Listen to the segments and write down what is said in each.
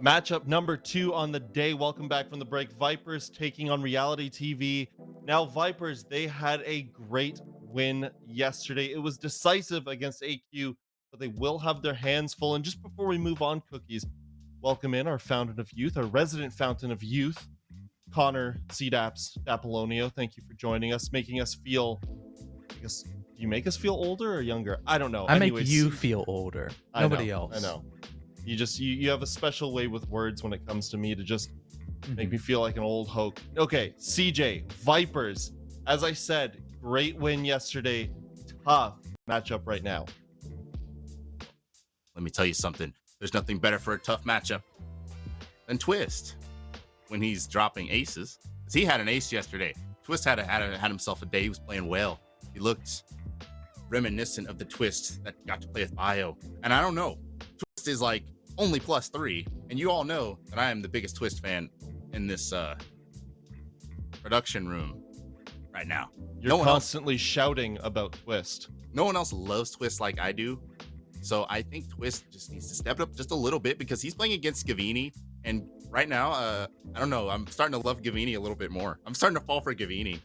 Matchup number 2 on the day. Welcome back from the break. Vipers taking on Reality TV. Now, Vipers, they had a great win yesterday. It was decisive against AQ, but they will have their hands full. And just before we move on, Cookies, welcome in our fountain of youth, our resident fountain of youth, Connor CDAPS Dappolonio. Thank you for joining us, making us feel, I guess, do you make us feel older or younger? I don't know. I make Anyways, you feel older. Nobody else. I know. You have a special way with words when it comes to me to just make me feel like an old hoke. Okay, CJ, Vipers. As I said, great win yesterday. Tough matchup right now. Let me tell you something. There's nothing better for a tough matchup than Twist when he's dropping aces. Because he had an ace yesterday. Twist had himself a day. He was playing well. He looked reminiscent of the Twist that got to play with Bio. And I don't know. Twist is like only +3, and you all know that I am the biggest Twist fan in this production room right now. You're constantly shouting about Twist. No one else loves Twist like I do, so I think Twist just needs to step it up just a little bit because he's playing against Gavini, and right now, I don't know, I'm starting to love Gavini a little bit more. I'm starting to fall for Gavini.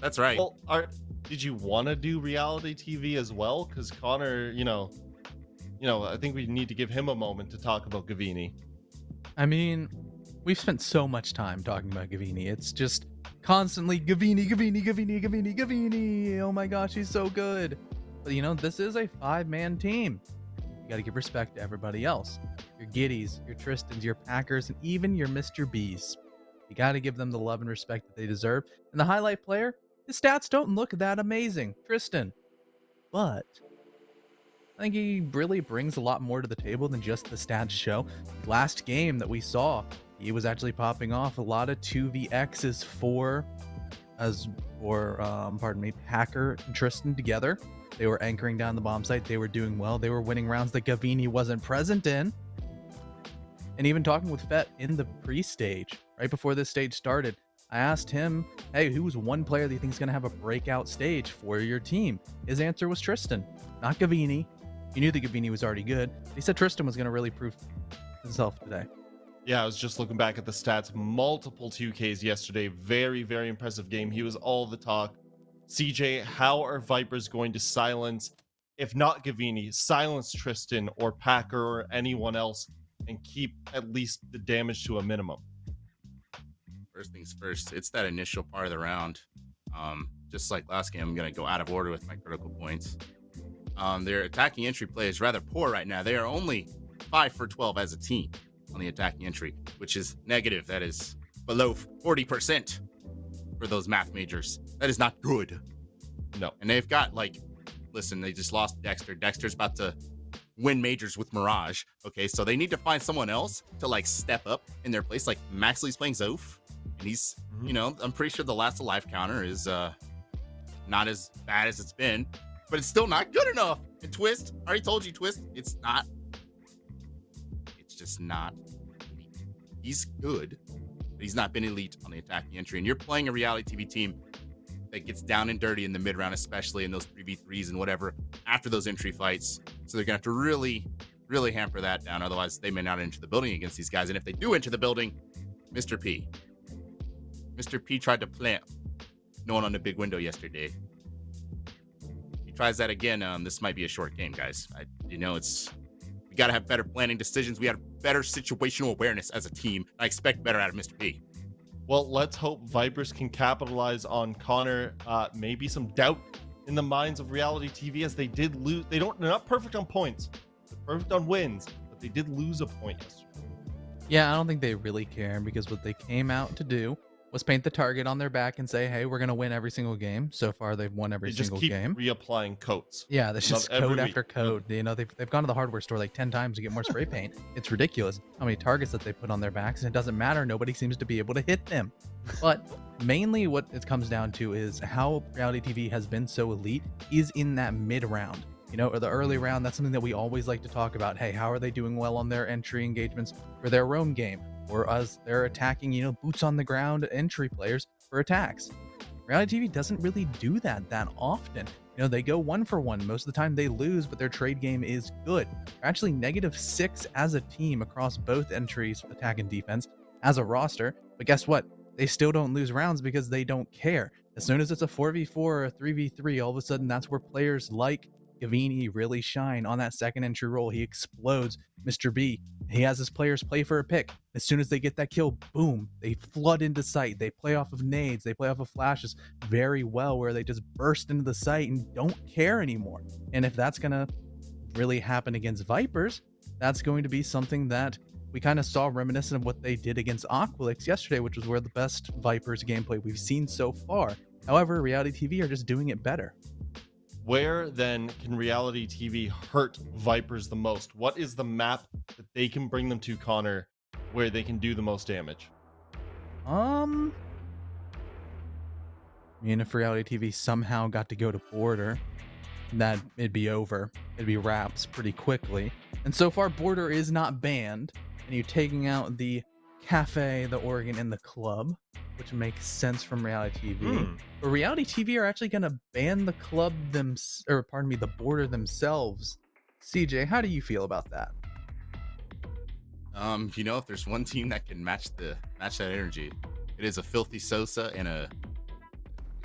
That's right. Well, did you want to do Reality TV as well? Because Connor, I think we need to give him a moment to talk about Gavini. I mean, we've spent so much time talking about Gavini. It's just constantly Gavini, Gavini, Gavini, Gavini, Gavini. Oh my gosh, he's so good. But this is a 5-man team. You got to give respect to everybody else. Your Giddies, your Tristans, your Packers, and even your Mr. Bs. You got to give them the love and respect that they deserve. And the highlight player, his stats don't look that amazing, Tristan. But I think he really brings a lot more to the table than just the stats show. Last game that we saw, he was actually popping off a lot of 2vx's for Packer and Tristan together. They were anchoring down the bomb site. They were doing well. They were winning rounds that Gavini wasn't present in. And even talking with Fett in the pre-stage, right before this stage started, I asked him, hey, who's one player that you think is going to have a breakout stage for your team? His answer was Tristan, not Gavini. He knew that Gavini was already good. He said Tristan was going to really prove himself today. Yeah, I was just looking back at the stats. Multiple 2Ks yesterday. Very, very impressive game. He was all the talk. CJ, how are Vipers going to silence, if not Gavini, silence Tristan or Packer or anyone else and keep at least the damage to a minimum? First things first, it's that initial part of the round. Just like last game, I'm going to go out of order with my critical points. Their attacking entry play is rather poor right now. They are only 5 for 12 as a team on the attacking entry, which is negative. That is below 40% for those math majors. That is not good. No. And they've got, listen, they just lost Dexter. Dexter's about to win majors with Mirage. Okay, so they need to find someone else to, step up in their place. Like, Maxley's playing Zof, and he's, I'm pretty sure the last alive counter is not as bad as it's been. But it's still not good enough. And Twist, I already told you, Twist, it's just not elite. He's good, but he's not been elite on the attacking entry. And you're playing a reality TV team that gets down and dirty in the mid round, especially in those 3v3s and whatever after those entry fights. So they're going to have to really, really hamper that down. Otherwise, they may not enter the building against these guys. And if they do enter the building, Mr. P tried to plant no one on the big window yesterday. Tries that again, this might be a short game, guys. We got to have better planning decisions. We have better situational awareness as a team. I expect better out of Mr. P. Well, let's hope Vipers can capitalize on Connor. Maybe some doubt in the minds of Reality TV as they did lose. They're not perfect on points. They're perfect on wins, but they did lose a point yesterday. Yeah, I don't think they really care because what they came out to do was paint the target on their back and say, hey, we're going to win every single game. So far, they've won every single game. They just keep reapplying coats. Yeah, there's just code after code. They've gone to the hardware store 10 times to get more spray paint. It's ridiculous how many targets that they put on their backs, and it doesn't matter. Nobody seems to be able to hit them. But mainly what it comes down to is how Reality TV has been so elite is in that mid round. Or the early round, that's something that we always like to talk about. Hey, how are they doing well on their entry engagements for their roam game? Or as they're attacking, boots on the ground entry players for attacks. Reality TV doesn't really do that often. They go 1-for-1. Most of the time they lose, but their trade game is good. They're actually -6 as a team across both entries, attack and defense, as a roster. But guess what? They still don't lose rounds because they don't care. As soon as it's a 4v4 or a 3v3, all of a sudden that's where players like Gavini really shine on that second entry role. He explodes Mr. B. He has his players play for a pick. As soon as they get that kill, boom, they flood into sight. They play off of nades, they play off of flashes very well, where they just burst into the site and don't care anymore. And if that's going to really happen against Vipers, that's going to be something that we kind of saw reminiscent of what they did against Aqualix yesterday, which was where the best Vipers gameplay we've seen so far. However, Reality TV are just doing it better. Where then can reality TV hurt Vipers the most? What is the map that they can bring them to, Connor, where they can do the most damage? I mean, if Reality TV somehow got to go to Border, that it'd be over. It'd be wraps pretty quickly. And so far, Border is not banned, and you're taking out the cafe, the Oregon, and the club, which makes sense from Reality TV. But Reality TV are actually going to ban the club the Border themselves. CJ, how do you feel about that? If there's one team that can match that energy, it is a Filthy Sosa and a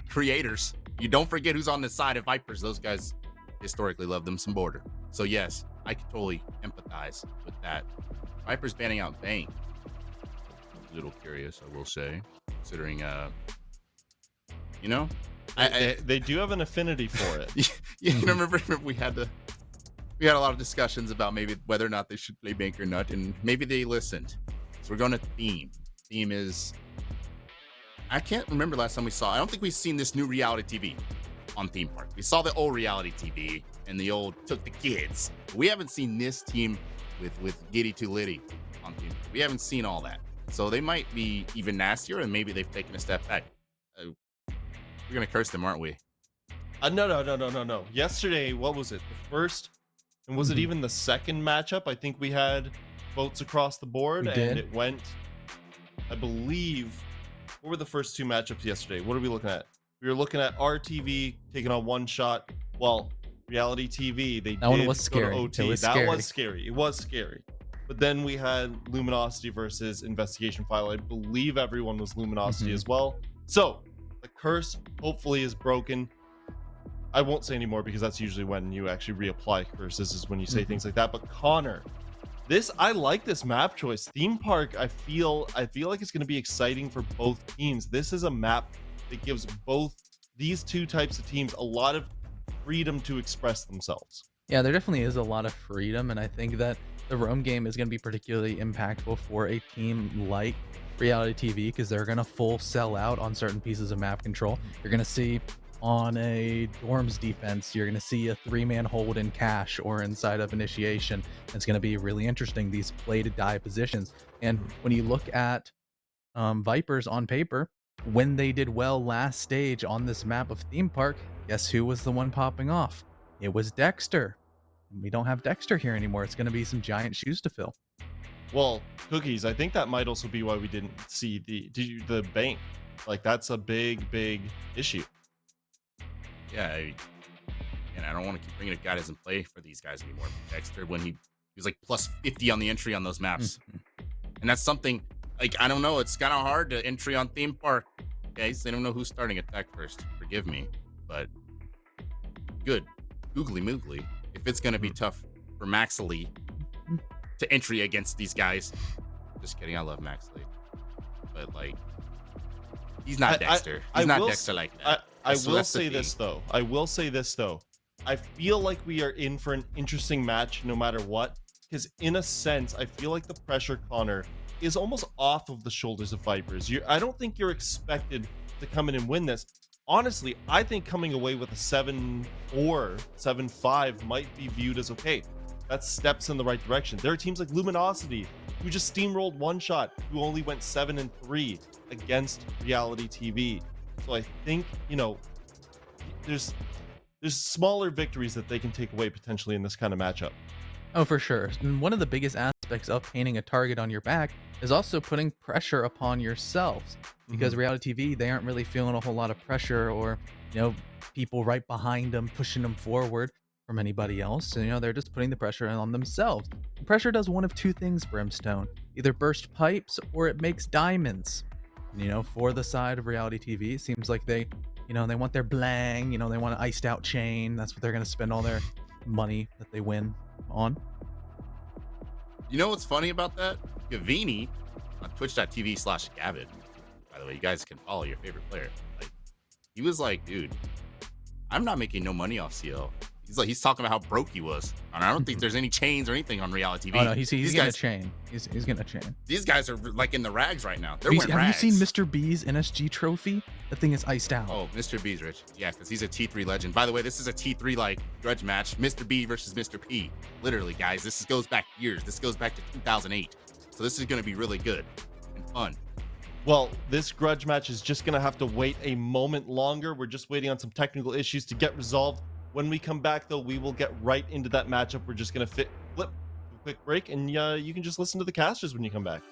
Creators. You don't forget who's on the side of Vipers. Those guys historically love them some Border. So yes, I can totally empathize with that. Vipers banning out Bane. A little curious, I will say, considering they do have an affinity for it. Remember we had a lot of discussions about maybe whether or not they should play Bank or not, and maybe they listened. So we're going to theme. Theme is, I can't remember last time we saw. I don't think we've seen this new reality TV on Theme Park. We saw the old reality TV and the old Took the Kids. We haven't seen this team with Giddy to Liddy on Theme Park. We haven't seen all that. So they might be even nastier, and maybe they've taken a step back. We're gonna curse them, aren't we? No. Yesterday, what was it? The first, and was it even the second matchup? I think we had votes across the board, and it went, I believe, what were the first two matchups yesterday? What are we looking at? We were looking at RTV taking on One Shot. Well, Reality TV, they that one did was go to scary. OT. Was that scary. was scary. It was scary. But then we had Luminosity versus Investigation File. I believe everyone was Luminosity as well. So the curse hopefully is broken. I won't say anymore because that's usually when you actually reapply curses, is when you say things like that. But Connor, I like this map choice. Theme Park, I feel like it's going to be exciting for both teams. This is a map that gives both these two types of teams a lot of freedom to express themselves. Yeah, there definitely is a lot of freedom, and I think that the roam game is going to be particularly impactful for a team like Reality TV because they're going to full sell out on certain pieces of map control. You're going to see on a Dorms defense, you're going to see a 3-man hold in Cache or inside of Initiation. It's going to be really interesting, these play to die positions. And when you look at Vipers on paper, when they did well last stage on this map of Theme Park, guess who was the one popping off? It was Dexter. We don't have Dexter here anymore. It's going to be some giant shoes to fill. Well, Cookies, I think that might also be why we didn't see the bank. Like, that's a big issue. Yeah, and I don't want to keep bringing a guy that doesn't play for these guys anymore. Dexter, when he was like plus 50 on the entry on those maps. And that's something, like, I don't know, it's kind of hard to entry on Theme Park. Guys, they don't know who's starting attack first. Forgive me, but good. Googly moogly. If it's going to be tough for Maxley to entry against these guys. Just kidding, I love Maxley. But, like, he's not Dexter. He's not Dexter like that. I will say this, though. I feel like we are in for an interesting match no matter what. Because, in a sense, I feel like the pressure, Connor, is almost off of the shoulders of Vipers. I don't think you're expected to come in and win this. Honestly, I think coming away with a 7-4, 7-5 might be viewed as okay. That's steps in the right direction. There are teams like Luminosity who just steamrolled One Shot, who only went 7-3 against Reality TV. So I think, there's smaller victories that they can take away potentially in this kind of matchup. Oh, for sure. And one of the biggest aspects of painting a target on your back is also putting pressure upon yourselves. Because Reality TV, they aren't really feeling a whole lot of pressure or you know, people right behind them pushing them forward from anybody else. And, you know, they're just putting the pressure on themselves. And pressure does one of two things, Brimstone: either burst pipes or it makes diamonds. And, you know, for the side of reality TV, it seems like they, you know, they want their blang, you know, they want an iced out chain. That's what they're going to spend all their money that they win on. You know what's funny about that? Gavini on twitch.tv/Gavin. By the way, you guys can follow your favorite player. Like, he was like, dude, I'm not making no money off CL. He's talking about how broke he was. And I don't think there's any chains or anything on reality TV. Oh no, he's These getting guys, a chain. He's getting a chain. these guys are like in the rags right now. They're Have wearing you rags. seen Mr. B's NSG trophy? That thing is iced out. Oh, Mr. B's rich. Yeah, because he's a T3 legend. By the way, this is a T3 like grudge match. Mr. B versus Mr. P. Literally, guys, this goes back years. This goes back to 2008. So this is going to be really good and fun. Well, this grudge match is just going to have to wait a moment longer. We're just waiting on some technical issues to get resolved. When we come back, though, we will get right into that matchup. We're just going to flip to a quick break, and you can just listen to the casters when you come back.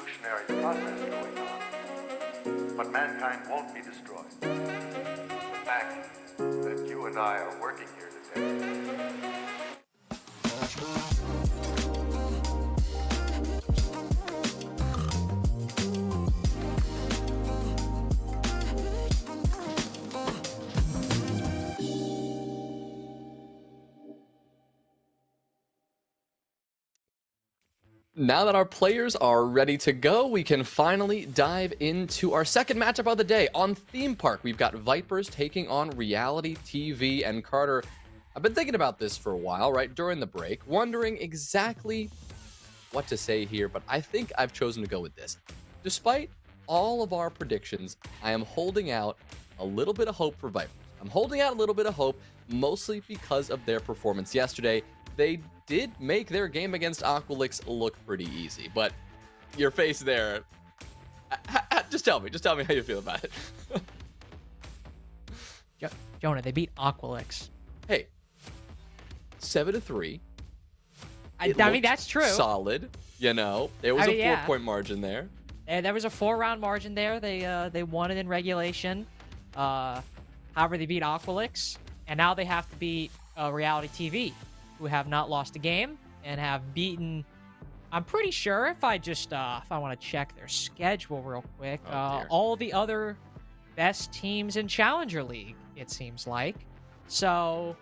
evolutionary process going on. But mankind won't be destroyed. The fact that you and I are working here today. Now that our players are ready to go, we can finally dive into our second matchup of the day. On Theme Park, we've got Vipers taking on Reality TV. And Carter, I've been thinking about this for a while, right, during the break, wondering exactly what to say here, but I think I've chosen to go with this. Despite all of our predictions, I am holding out a little bit of hope for Vipers. I'm holding out a little bit of hope, mostly because of their performance yesterday. They did make their game against Aqualix look pretty easy, but your face there, just tell me how you feel about it. Jonah, they beat Aqualix. Hey, 7-3. I mean, that's true. Solid, you know. There was a 4-point margin there. And there was a 4-round margin there. They won it in regulation. However, they beat Aqualix, and now they have to beat Reality TV, who have not lost a game and have beaten. I'm pretty sure if I want to check their schedule real quick, all the other best teams in Challenger League, it seems like. So,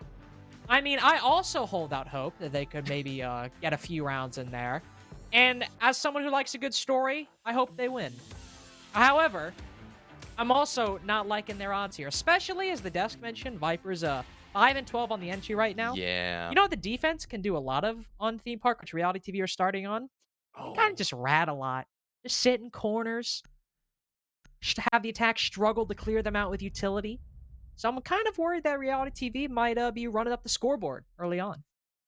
I mean, I also hold out hope that they could maybe get a few rounds in there. And as someone who likes a good story, I hope they win. However, I'm also not liking their odds here, especially as the desk mentioned, Vipers 5-12 on the entry right now. Yeah. You know what the defense can do a lot of on Theme Park, which Reality TV are starting on? They kind of just rat a lot. Just sit in corners. Just have the attack struggle to clear them out with utility. So I'm kind of worried that Reality TV might be running up the scoreboard early on.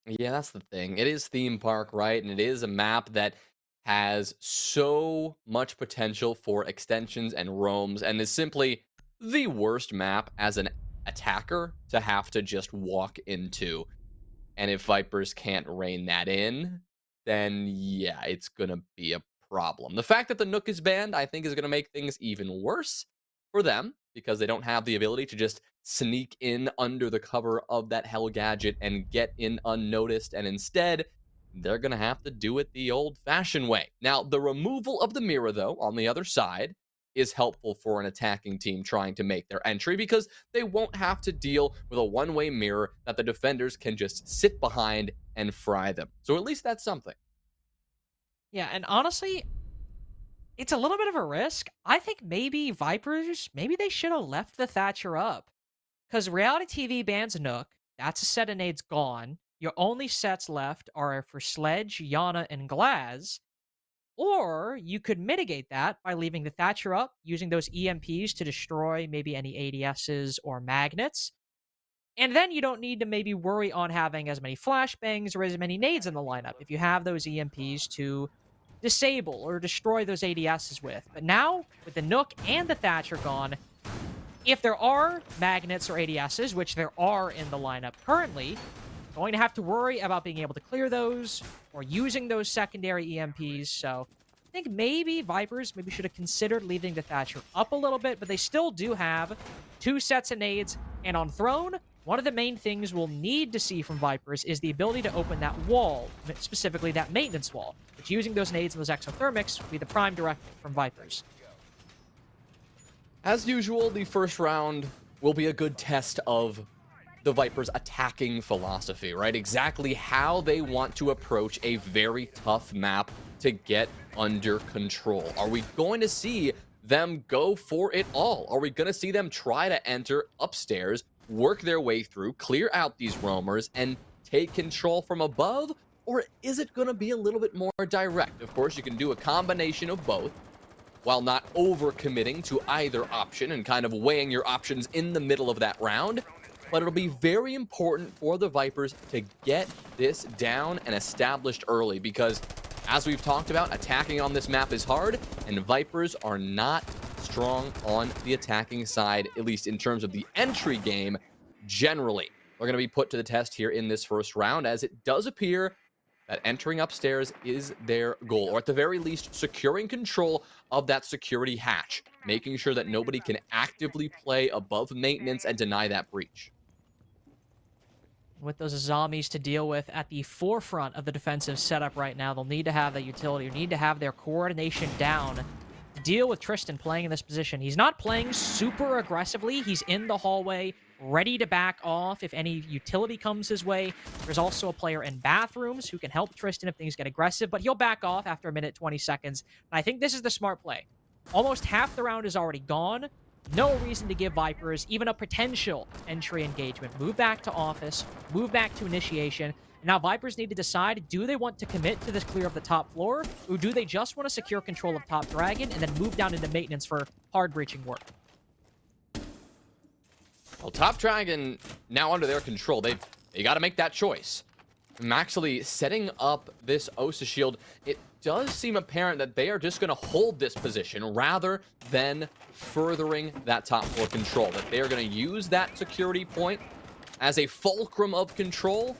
Yeah, that's the thing. It is Theme Park, right? And it is a map that has so much potential for extensions and roams, and is simply the worst map as an attacker to have to just walk into. And if Vipers can't rein that in, then yeah, it's gonna be a problem. The fact that the Nook is banned, I think, is gonna make things even worse for them, because they don't have the ability to just sneak in under the cover of that Hell Gadget and get in unnoticed, and instead they're gonna have to do it the old-fashioned way. Now, the removal of the mirror, though, on the other side, is helpful for an attacking team trying to make their entry, because they won't have to deal with a one-way mirror that the defenders can just sit behind and fry them. So at least that's something. Yeah, and honestly, it's a little bit of a risk. I think maybe Vipers, maybe they should have left the Thatcher up. Because Reality TV bans Nook. That's a set of nades gone. Your only sets left are for Sledge, Yana, and Glaz. Or you could mitigate that by leaving the Thatcher up, using those EMPs to destroy maybe any ADSs or magnets. And then you don't need to maybe worry on having as many flashbangs or as many nades in the lineup if you have those EMPs to disable or destroy those ADSs with. But now, with the Nook and the Thatcher gone, if there are magnets or ADSs, which there are in the lineup currently, going to have to worry about being able to clear those or using those secondary EMPs. So I think maybe Vipers maybe should have considered leaving the Thatcher up a little bit, but they still do have 2 sets of nades. And on Throne, one of the main things we'll need to see from Vipers is the ability to open that wall, specifically that maintenance wall, which using those nades and those exothermics will be the prime directive from Vipers. As usual, the first round will be a good test of the Vipers' attacking philosophy, right? Exactly how they want to approach a very tough map to get under control. Are we going to see them go for it all? Are we going to see them try to enter upstairs, work their way through, clear out these roamers, and take control from above? Or is it going to be a little bit more direct? Of course, you can do a combination of both, while not over-committing to either option and kind of weighing your options in the middle of that round. But it'll be very important for the Vipers to get this down and established early, because as we've talked about, attacking on this map is hard, and Vipers are not strong on the attacking side, at least in terms of the entry game generally. They're going to be put to the test here in this first round, as it does appear that entering upstairs is their goal, or at the very least, securing control of that security hatch, making sure that nobody can actively play above maintenance and deny that breach. With those zombies to deal with at the forefront of the defensive setup right now, they'll need to have that utility, need to have their coordination down to deal with Tristan playing in this position. He's not playing super aggressively. He's in the hallway, ready to back off if any utility comes his way. There's also a player in bathrooms who can help Tristan if things get aggressive, but he'll back off after a minute, 20 seconds. And I think this is the smart play. Almost half the round is already gone. No reason to give Vipers even a potential entry engagement. Move back to office, move back to initiation. And now Vipers need to decide, do they want to commit to this clear of the top floor, or do they just want to secure control of Top Dragon and then move down into maintenance for hard breaching work? Well, Top Dragon now under their control. They got to make that choice. Actually, setting up this Osa shield, it does seem apparent that they are just going to hold this position rather than furthering that top floor control. That they are going to use that security point as a fulcrum of control,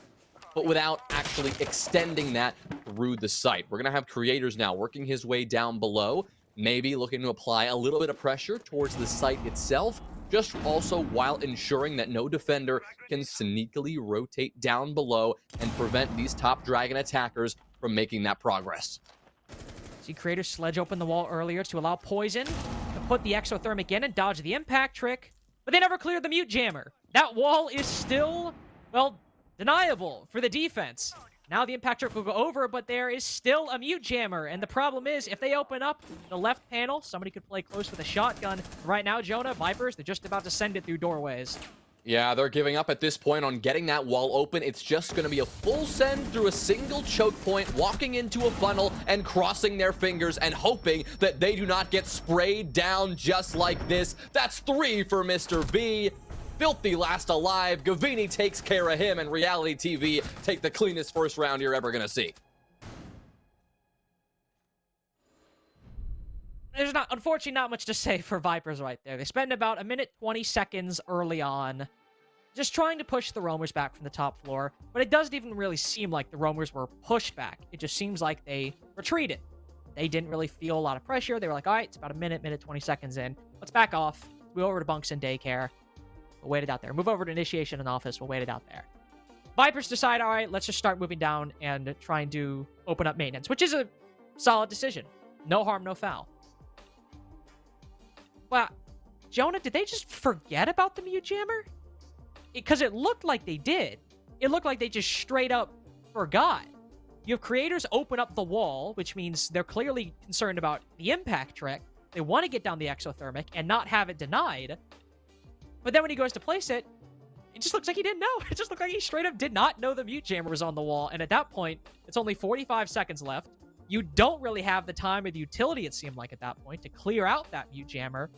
but without actually extending that through the site. We're going to have Creators now working his way down below, maybe looking to apply a little bit of pressure towards the site itself, just also while ensuring that no defender can sneakily rotate down below and prevent these Top Dragon attackers from making that progress. See Creators sledge open the wall earlier to allow Poison to put the exothermic in and dodge the impact trick, but they never cleared the mute jammer. That wall is still, well, deniable for the defense. Now the impact trick will go over, but there is still a mute jammer. And the problem is, if they open up the left panel, somebody could play close with a shotgun. Right now, Jonah, Vipers, they're just about to send it through doorways. Yeah, they're giving up at this point on getting that wall open. It's just going to be a full send through a single choke point, walking into a funnel and crossing their fingers and hoping that they do not get sprayed down just like this. That's 3 for Mr. V. Filthy last alive. Gavini takes care of him, and Reality TV take the cleanest first round you're ever going to see. There's unfortunately not much to say for Vipers right there. They spend about a minute 20 seconds early on just trying to push the roamers back from the top floor, but it doesn't even really seem like the roamers were pushed back. It just seems like they retreated. They didn't really feel a lot of pressure. They were like, all right, it's about a minute 20 seconds in. Let's back off. Move over to bunks and daycare. We'll wait it out there. Move over to initiation and office. We'll wait it out there. Vipers decide, all right, let's just start moving down and try and open up maintenance, which is a solid decision. No harm, no foul. Well, Jonah, did they just forget about the mute jammer? Because it looked like they did. It looked like they just straight up forgot. You have Creators open up the wall, which means they're clearly concerned about the impact trick. They want to get down the exothermic and not have it denied. But then when he goes to place it, it just looks like he didn't know. It just looked like he straight up did not know the mute jammer was on the wall. And at that point, it's only 45 seconds left. You don't really have the time or the utility, it seemed like at that point, to clear out that mute jammer.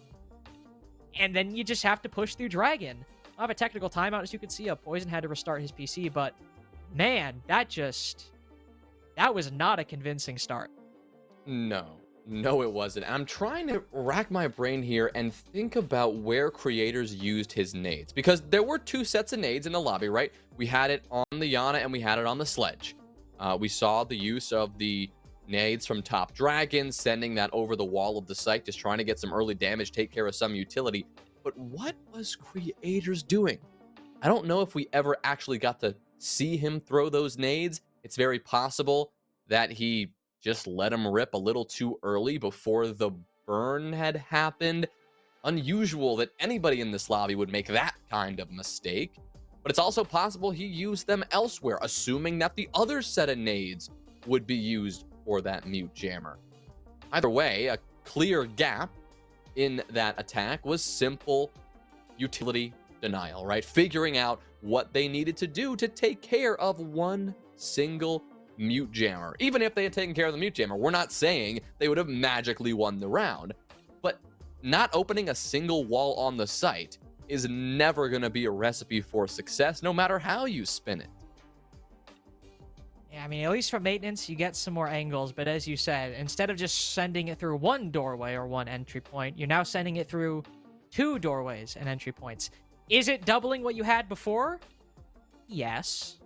And then you just have to push through Dragon. I have a technical timeout, as you can see. Poison had to restart his PC, but man, that was not a convincing start. No, it wasn't. I'm trying to rack my brain here and think about where Creators used his nades, because there were 2 sets of nades in the lobby, right? We had it on the Yana and we had it on the Sledge. We saw the use of the nades from Top Dragon, sending that over the wall of the site, just trying to get some early damage, take care of some utility. But what was Creators doing? I don't know if we ever actually got to see him throw those nades. It's very possible that he just let him rip a little too early before the burn had happened. Unusual that anybody in this lobby would make that kind of mistake. But it's also possible he used them elsewhere, assuming that the other set of nades would be used for that mute jammer. Either way, a clear gap in that attack was simple utility denial, right? Figuring out what they needed to do to take care of one single mute jammer. Even if they had taken care of the mute jammer, we're not saying they would have magically won the round, but not opening a single wall on the site is never going to be a recipe for success, no matter how you spin it. Yeah, I mean, at least for maintenance, you get some more angles, but as you said, instead of just sending it through one doorway or one entry point, you're now sending it through 2 doorways and entry points. Is it doubling what you had before? Yes.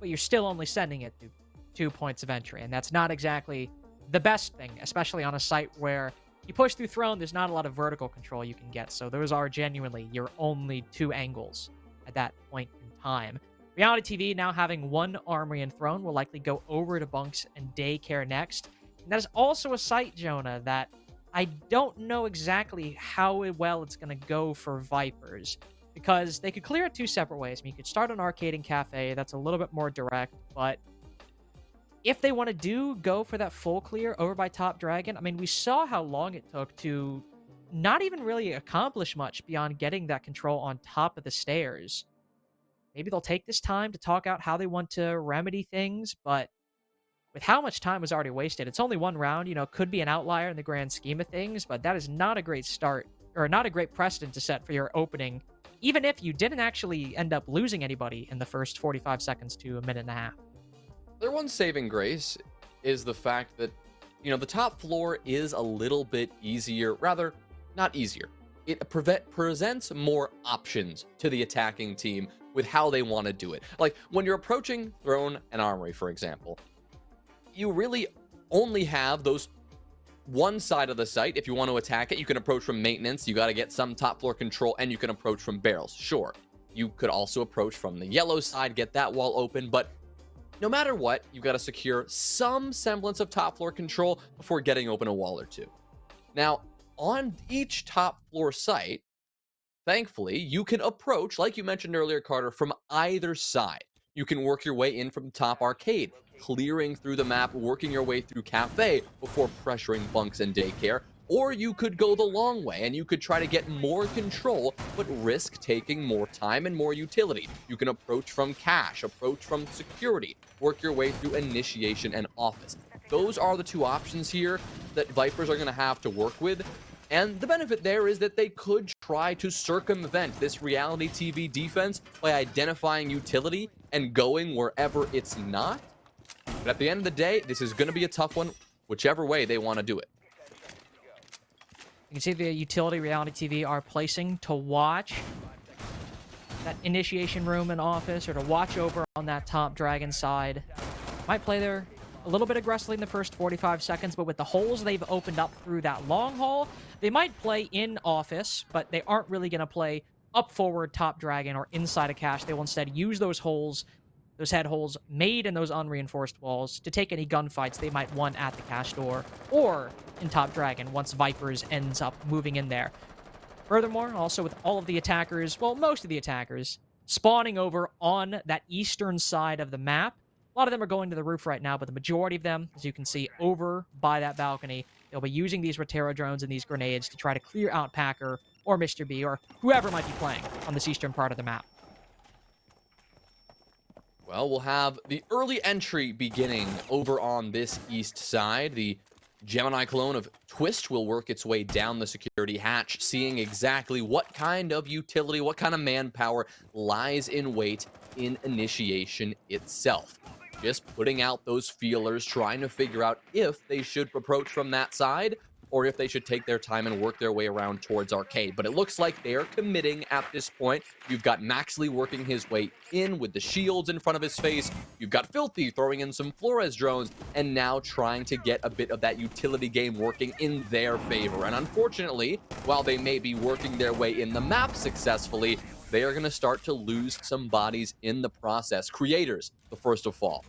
But you're still only sending it through 2 points of entry, and that's not exactly the best thing, especially on a site where you push through throne, there's not a lot of vertical control you can get, so those are genuinely your only 2 angles at that point in time. Reality TV now having 1 armory and throne will likely go over to bunks and daycare next. And that is also a site, Jonah, that I don't know exactly how well it's going to go for Vipers, because they could clear it 2 separate ways. I mean, you could start an arcade and cafe, that's a little bit more direct, but if they want to go for that full clear over by Top Dragon, I mean, we saw how long it took to not even really accomplish much beyond getting that control on top of the stairs. Maybe they'll take this time to talk out how they want to remedy things, but with how much time was already wasted, it's only 1 round, could be an outlier in the grand scheme of things, but that is not a great start, or not a great precedent to set for your opening, even if you didn't actually end up losing anybody in the first 45 seconds to a minute and a half. Their one saving grace is the fact that, the top floor is a little bit easier, rather, not easier. It presents more options to the attacking team with how they want to do it. Like, when you're approaching Throne and Armory, for example, you really only have those one side of the site. If you want to attack it, you can approach from maintenance, you got to get some top floor control, and you can approach from barrels. Sure, you could also approach from the yellow side, get that wall open, but no matter what, you've got to secure some semblance of top floor control before getting open a wall or 2. Now, on each top floor site, thankfully, you can approach, like you mentioned earlier, Carter, from either side. You can work your way in from the top arcade, clearing through the map, working your way through cafe before pressuring bunks and daycare, or you could go the long way and you could try to get more control, but risk taking more time and more utility. You can approach from cash, approach from security, work your way through initiation and office. Those are the 2 options here that Vipers are going to have to work with. And the benefit there is that they could try to circumvent this reality TV defense by identifying utility and going wherever it's not. But at the end of the day, this is going to be a tough one, whichever way they want to do it. You can see the utility reality TV are placing to watch that initiation room and office, or to watch over on that top dragon side. Might play there a little bit aggressively in the first 45 seconds, but with the holes they've opened up through that long haul, they might play in office, but they aren't really going to play up forward top dragon or inside a cache. They will instead use those holes, those head holes made in those unreinforced walls, to take any gunfights they might want at the cache door or in top dragon once Vipers ends up moving in there. Furthermore, also with all of the attackers, well, most of the attackers, spawning over on that eastern side of the map, a lot of them are going to the roof right now, but the majority of them, as you can see, over by that balcony, they'll be using these Rotero drones and these grenades to try to clear out Packer or Mr. B or whoever might be playing on this eastern part of the map. Well, we'll have the early entry beginning over on this east side. The Gemini clone of Twist will work its way down the security hatch, seeing exactly what kind of utility, what kind of manpower lies in wait in initiation itself. Just putting out those feelers, trying to figure out if they should approach from that side or if they should take their time and work their way around towards arcade. But it looks like they are committing at this point. You've got Maxley working his way in with the shields in front of his face. You've got Filthy throwing in some Flores drones and now trying to get a bit of that utility game working in their favor. And unfortunately, while they may be working their way in the map successfully, they are going to start to lose some bodies in the process. Creators, the first to fall.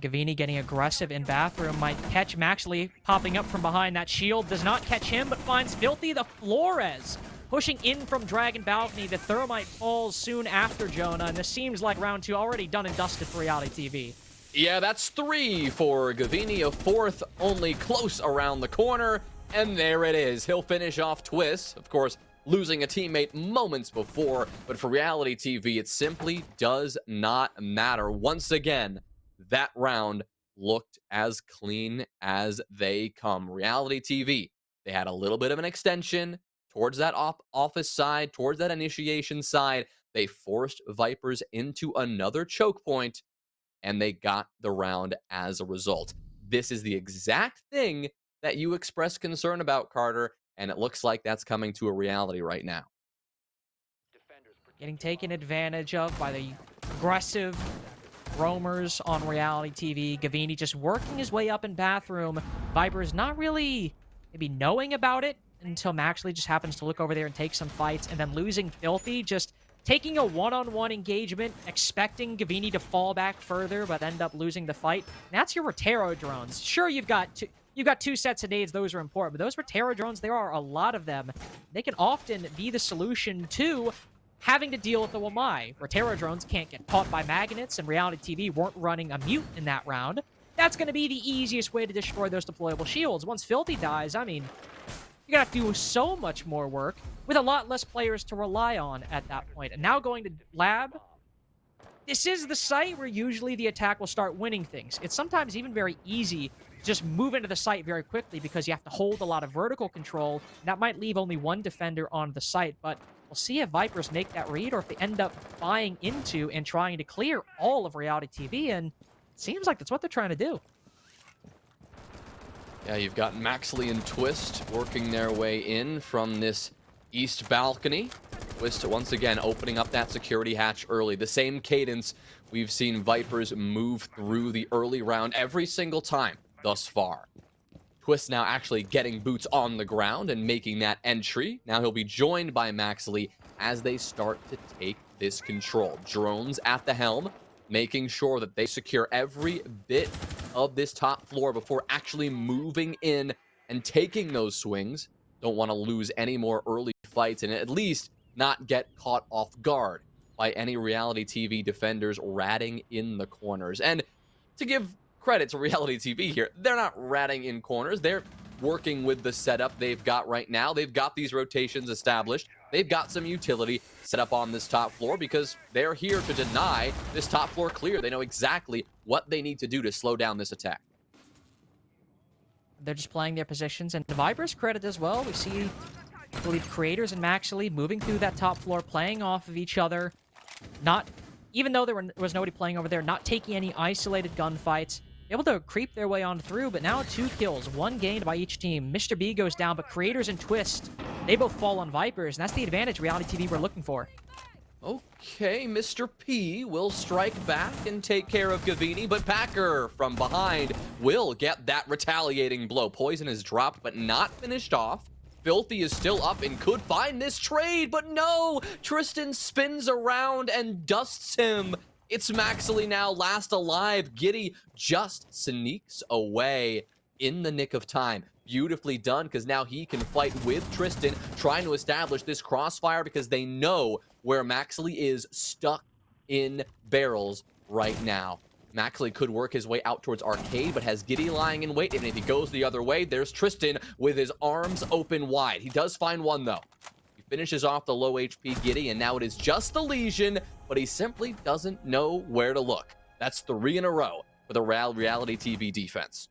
Gavini getting aggressive in bathroom, might catch Maxley popping up from behind. That shield does not catch him, but finds Filthy the Flores. Pushing in from Dragon Balcony, the Thermite falls soon after Jonah, and this seems like round 2 already done and dusted for Reality TV. Yeah, that's 3 for Gavini, a 4th only close around the corner, and there it is. He'll finish off Twist, of course, losing a teammate moments before, but for Reality TV, it simply does not matter. Once again, that round looked as clean as they come. Reality TV, they had a little bit of an extension towards that office side, towards that initiation side. They forced Vipers into another choke point, and they got the round as a result. This is the exact thing that you expressed concern about, Carter, and it looks like that's coming to a reality right now. Getting taken advantage of by the aggressive roamers on reality TV. Gavini just working his way up in bathroom. Viper's not really maybe knowing about it until Maxley just happens to look over there and take some fights, and then losing Filthy, just taking a one-on-one engagement, expecting Gavini to fall back further, but end up losing the fight. And that's your Rotero drones. Sure, you've got two sets of nades, those are important, but those Rotero drones, there are a lot of them. They can often be the solution to having to deal with the Wamai. Rotero drones can't get caught by magnets, and Reality TV weren't running a mute in that round. That's going to be the easiest way to destroy those deployable shields. Once Filthy dies, I mean, you're going to have to do so much more work with a lot less players to rely on at that point. And now going to Lab, this is the site where usually the attack will start winning things. It's sometimes even very easy to just move into the site very quickly because you have to hold a lot of vertical control. That might leave only one defender on the site, but we'll see if Vipers make that read or if they end up buying into and trying to clear all of Reality TV, and it seems like that's what they're trying to do. Yeah, you've got Maxley and Twist working their way in from this east balcony. Twist once again opening up that security hatch early. The same cadence we've seen Vipers move through the early round every single time thus far. Twist now actually getting boots on the ground and making that entry. Now he'll be joined by Maxley as they start to take this control. Drones at the helm, making sure that they secure every bit of this top floor before actually moving in and taking those swings. Don't want to lose any more early fights and at least not get caught off guard by any Reality TV defenders ratting in the corners. And to give credit to Reality TV here, they're not ratting in corners. They're working with the setup they've got right now. They've got these rotations established. They've got some utility set up on this top floor because they're here to deny this top floor clear. They know exactly what they need to do to slow down this attack. They're just playing their positions, and to Viper's credit as well, we see, I believe, Creators and Maxley moving through that top floor, playing off of each other, not, even though there was nobody playing over there, not taking any isolated gunfights, able to creep their way on through, but now 2 kills, 1 gained by each team. Mr. B goes down, but Creators and Twist, they both fall on Vipers, and that's the advantage Reality TV were looking for. Okay, Mr. P will strike back and take care of Gavini, but Packer from behind will get that retaliating blow. Poison is dropped, but not finished off. Filthy is still up and could find this trade, but no! Tristan spins around and dusts him. It's Maxley now last alive. Giddy just sneaks away in the nick of time. Beautifully done, because now he can fight with Tristan, trying to establish this crossfire because they know where Maxley is stuck in barrels right now. Maxley could work his way out towards Arcade, but has Giddy lying in wait, and if he goes the other way, there's Tristan with his arms open wide. He does find one, though. He finishes off the low HP Giddy, and now it is just the Legion, but he simply doesn't know where to look. That's 3 in a row for the Reality TV defense.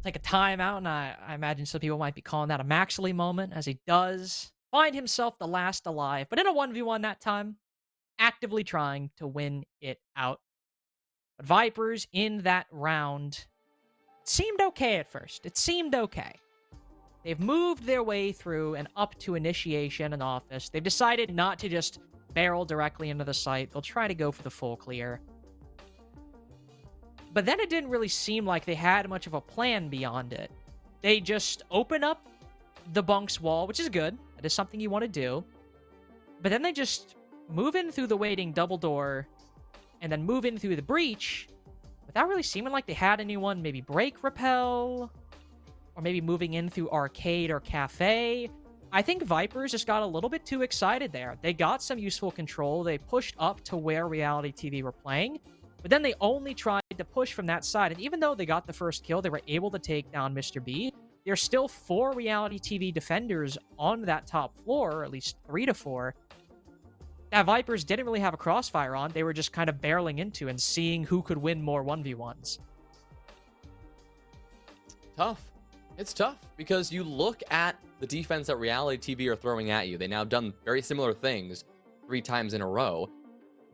Take a timeout, and I imagine some people might be calling that a Maxley moment, as he does find himself the last alive, but in a 1v1 that time, actively trying to win it out. But Vipers in that round seemed okay at first. It seemed okay. They've moved their way through and up to initiation and office. They've decided not to just barrel directly into the site. They'll try to go for the full clear. But then it didn't really seem like they had much of a plan beyond it. They just open up the bunks wall, which is good. That is something you want to do. But then they just move in through the waiting double door and then move in through the breach without really seeming like they had anyone maybe break repel or maybe moving in through Arcade or Cafe. I think Vipers just got a little bit too excited there. They got some useful control. They pushed up to where Reality TV were playing, but then they only tried to push from that side. And even though they got the first kill, they were able to take down Mr. B. There's still 4 Reality TV defenders on that top floor, or at least 3 to 4, that Vipers didn't really have a crossfire on. They were just kind of barreling into and seeing who could win more 1v1s. Tough. It's tough because you look at the defense that Reality TV are throwing at you. They now have done very similar things 3 times in a row.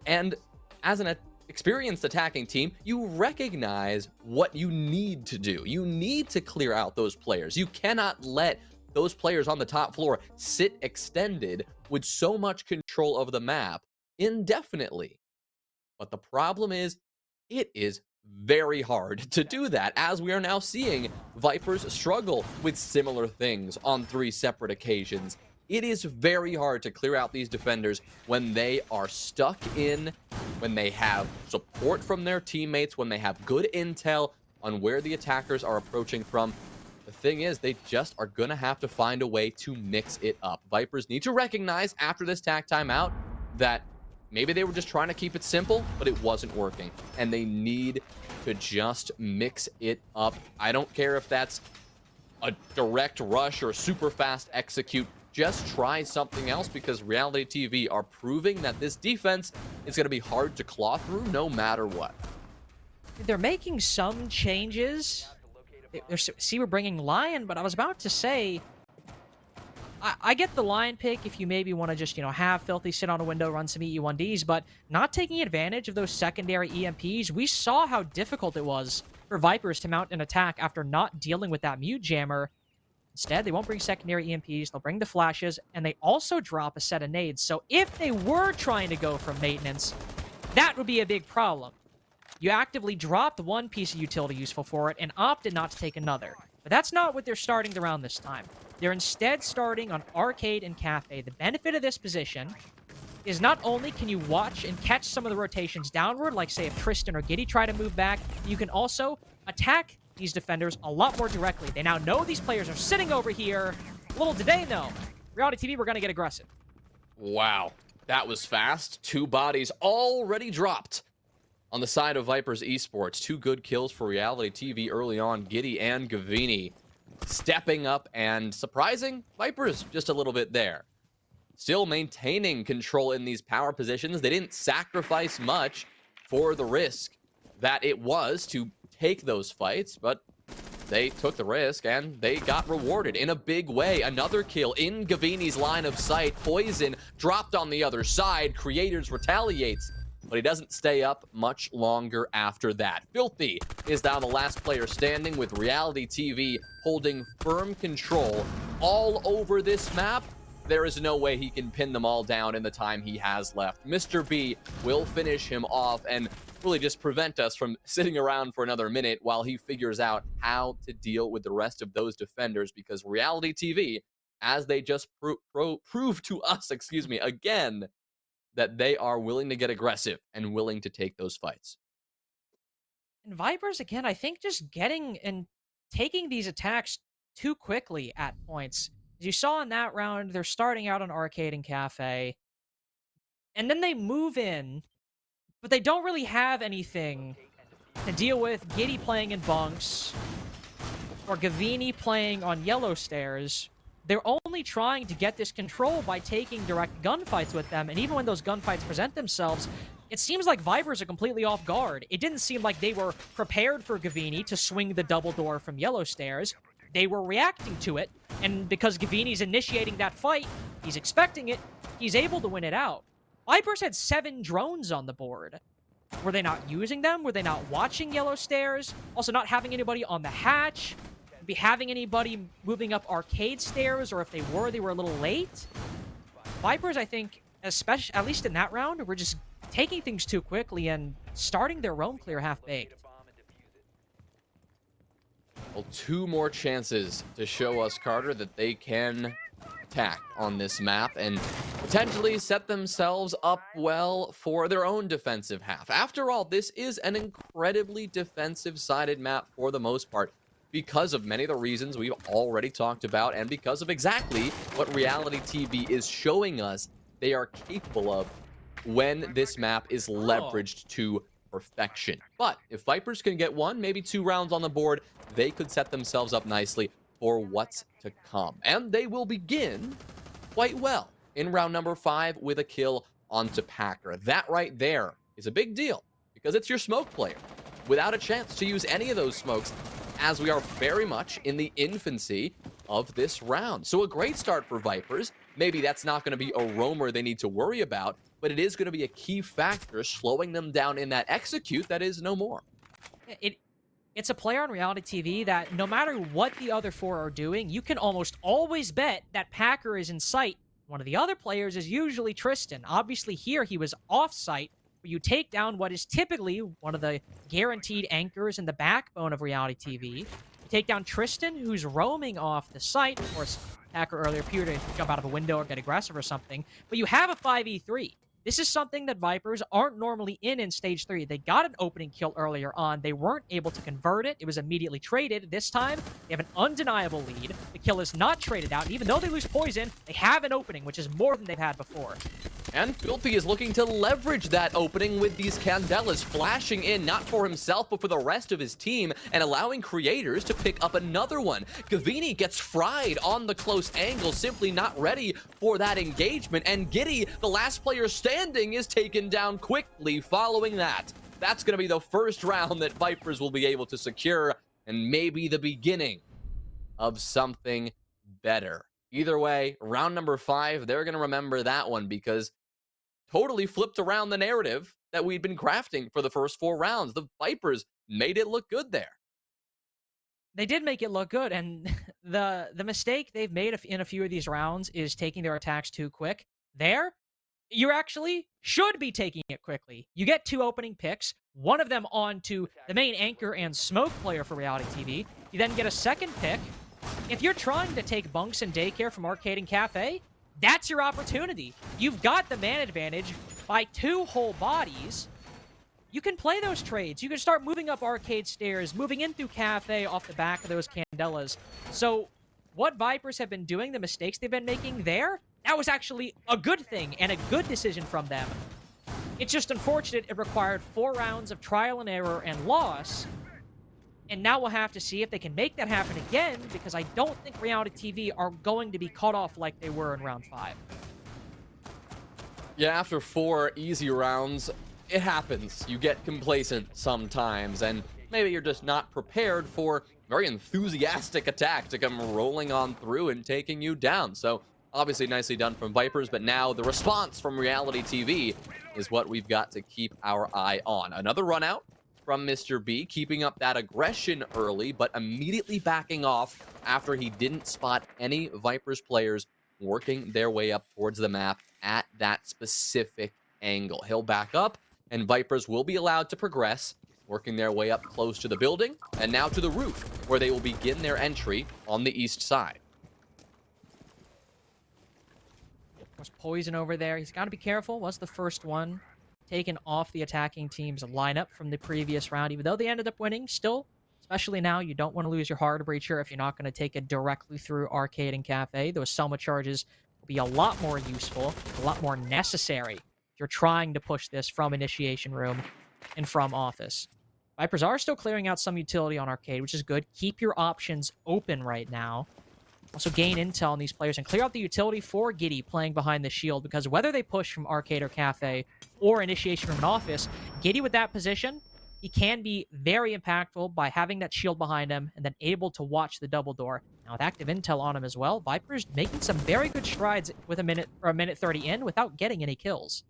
And as an experienced attacking team, you recognize what you need to do. You need to clear out those players. You cannot let those players on the top floor sit extended with so much control of the map indefinitely. But the problem is, it is very hard to do that, as we are now seeing Vipers struggle with similar things on 3 separate occasions. It is very hard to clear out these defenders when they are stuck in, when they have support from their teammates, when they have good intel on where the attackers are approaching from. The thing is, they just are going to have to find a way to mix it up. Vipers need to recognize after this tack timeout that maybe they were just trying to keep it simple, but it wasn't working. And they need to just mix it up. I don't care if that's a direct rush or a super fast execute. Just try something else, because Reality TV are proving that this defense is going to be hard to claw through no matter what. They're making some changes. See, we're bringing Lion, but I was about to say, I get the Lion pick if you maybe want to just, have Filthy sit on a window, run some EU1Ds, but not taking advantage of those secondary EMPs. We saw how difficult it was for Vipers to mount an attack after not dealing with that mute jammer. Instead, they won't bring secondary EMPs, they'll bring the flashes, and they also drop a set of nades. So if they were trying to go from maintenance, that would be a big problem. You actively dropped one piece of utility useful for it and opted not to take another. But that's not what they're starting the round this time. They're instead starting on Arcade and Cafe. The benefit of this position is not only can you watch and catch some of the rotations downward, like say if Tristan or Giddy try to move back, you can also attack these defenders a lot more directly. They now know these players are sitting over here. Little did they know, Reality TV, we're going to get aggressive. Wow, that was fast. 2 bodies already dropped on the side of Vipers Esports. 2 good kills for Reality TV early on. Giddy and Gavini stepping up and surprising Vipers just a little bit there. Still maintaining control in these power positions. They didn't sacrifice much for the risk that it was to take those fights, but they took the risk and they got rewarded in a big way. Another kill in Gavini's line of sight. Poison dropped on the other side. Creators retaliates, but he doesn't stay up much longer after that. Filthy is now the last player standing, with Reality TV holding firm control all over this map. There is no way he can pin them all down in the time he has left. Mr. B will finish him off and really just prevent us from sitting around for another minute while he figures out how to deal with the rest of those defenders, because Reality TV, as they just proved to us, again, that they are willing to get aggressive and willing to take those fights. And Vipers, again, I think just getting and taking these attacks too quickly at points. As you saw in that round, they're starting out on Arcade and Cafe, and then they move in, but they don't really have anything to deal with Giddy playing in bunks or Gavini playing on Yellow Stairs. They're only trying to get this control by taking direct gunfights with them, and even when those gunfights present themselves, it seems like Vipers are completely off guard. It didn't seem like they were prepared for Gavini to swing the double door from Yellow Stairs. They were reacting to it, and because Gavini's initiating that fight, he's expecting it, he's able to win it out. Vipers had 7 drones on the board. Were they not using them? Were they not watching Yellow Stairs? Also not having anybody on the hatch? Be having anybody moving up Arcade Stairs? Or if they were a little late? Vipers, I think, especially at least in that round, were just taking things too quickly and starting their roam clear half-baked. Well, 2 more chances to show us, Carter, that they can attack on this map and potentially set themselves up well for their own defensive half. After all, this is an incredibly defensive-sided map for the most part, because of many of the reasons we've already talked about, and because of exactly what Reality TV is showing us they are capable of when this map is leveraged to perfection. But if Vipers can get 1, maybe 2 rounds on the board, they could set themselves up nicely for what's to come. And they will begin quite well in round number 5 with a kill onto Packer. That right there is a big deal, because it's your smoke player without a chance to use any of those smokes, as we are very much in the infancy of this round. So a great start for Vipers. Maybe that's not going to be a roamer they need to worry about, but it is going to be a key factor slowing them down in that execute that is no more. It's a player on Reality TV that no matter what the other 4 are doing, you can almost always bet that Packer is in sight One of the other players is usually Tristan. Obviously here he was off-site, where you take down what is typically one of the guaranteed anchors and the backbone of reality TV. You take down Tristan, who's roaming off the site. Of course, attacker earlier appeared to jump out of a window or get aggressive or something. But you have a 5v3. This is something that Vipers aren't normally in Stage 3. They got an opening kill earlier on. They weren't able to convert it. It was immediately traded. This time, they have an undeniable lead. The kill is not traded out. And even though they lose poison, they have an opening, which is more than they've had before. And Filthy is looking to leverage that opening with these Candelas flashing in, not for himself, but for the rest of his team, and allowing creators to pick up another one. Gavini gets fried on the close angle, simply not ready for that engagement, and Giddy, the last player standing, is taken down quickly following that. That's going to be the first round that Vipers will be able to secure, and maybe the beginning of something better. Either way, round number 5, they're going to remember that one because totally flipped around the narrative that we'd been crafting for the first 4 rounds. The Vipers made it look good there. They did make it look good, and the mistake they've made in a few of these rounds is taking their attacks too quick. There, you actually should be taking it quickly. You get 2 opening picks, one of them onto the main anchor and smoke player for reality TV. You then get a second pick. If you're trying to take bunks and daycare from Arcade and Cafe, that's your opportunity. You've got the man advantage by 2 whole bodies. You can play those trades. You can start moving up Arcade stairs, moving in through Cafe off the back of those Candelas. So what Vipers have been doing, the mistakes they've been making there, that was actually a good thing and a good decision from them. It's just unfortunate it required 4 rounds of trial and error and loss. And now we'll have to see if they can make that happen again, because I don't think reality TV are going to be cut off like they were in round 5. Yeah, after 4 easy rounds, it happens. You get complacent sometimes, and maybe you're just not prepared for a very enthusiastic attack to come rolling on through and taking you down. So obviously nicely done from Vipers, but now the response from reality TV is what we've got to keep our eye on. Another run out from Mr. B, keeping up that aggression early, but immediately backing off after he didn't spot any Vipers players working their way up towards the map at that specific angle. He'll back up, and Vipers will be allowed to progress, working their way up close to the building, and now to the roof, where they will begin their entry on the east side. There's poison over there. He's got to be careful. Was the first one taken off the attacking team's lineup from the previous round, even though they ended up winning. Still, especially now, you don't want to lose your hard breacher if you're not going to take it directly through Arcade and Cafe. Those Selma charges will be a lot more useful, a lot more necessary if you're trying to push this from Initiation Room and from Office. Vipers are still clearing out some utility on Arcade, which is good. Keep your options open right now. Also gain intel on these players and clear out the utility for Giddy playing behind the shield, because whether they push from Arcade or Cafe or Initiation Room and Office, Giddy with that position, he can be very impactful by having that shield behind him and then able to watch the double door. Now with active intel on him as well, Vipers making some very good strides with a minute 30 in without getting any kills.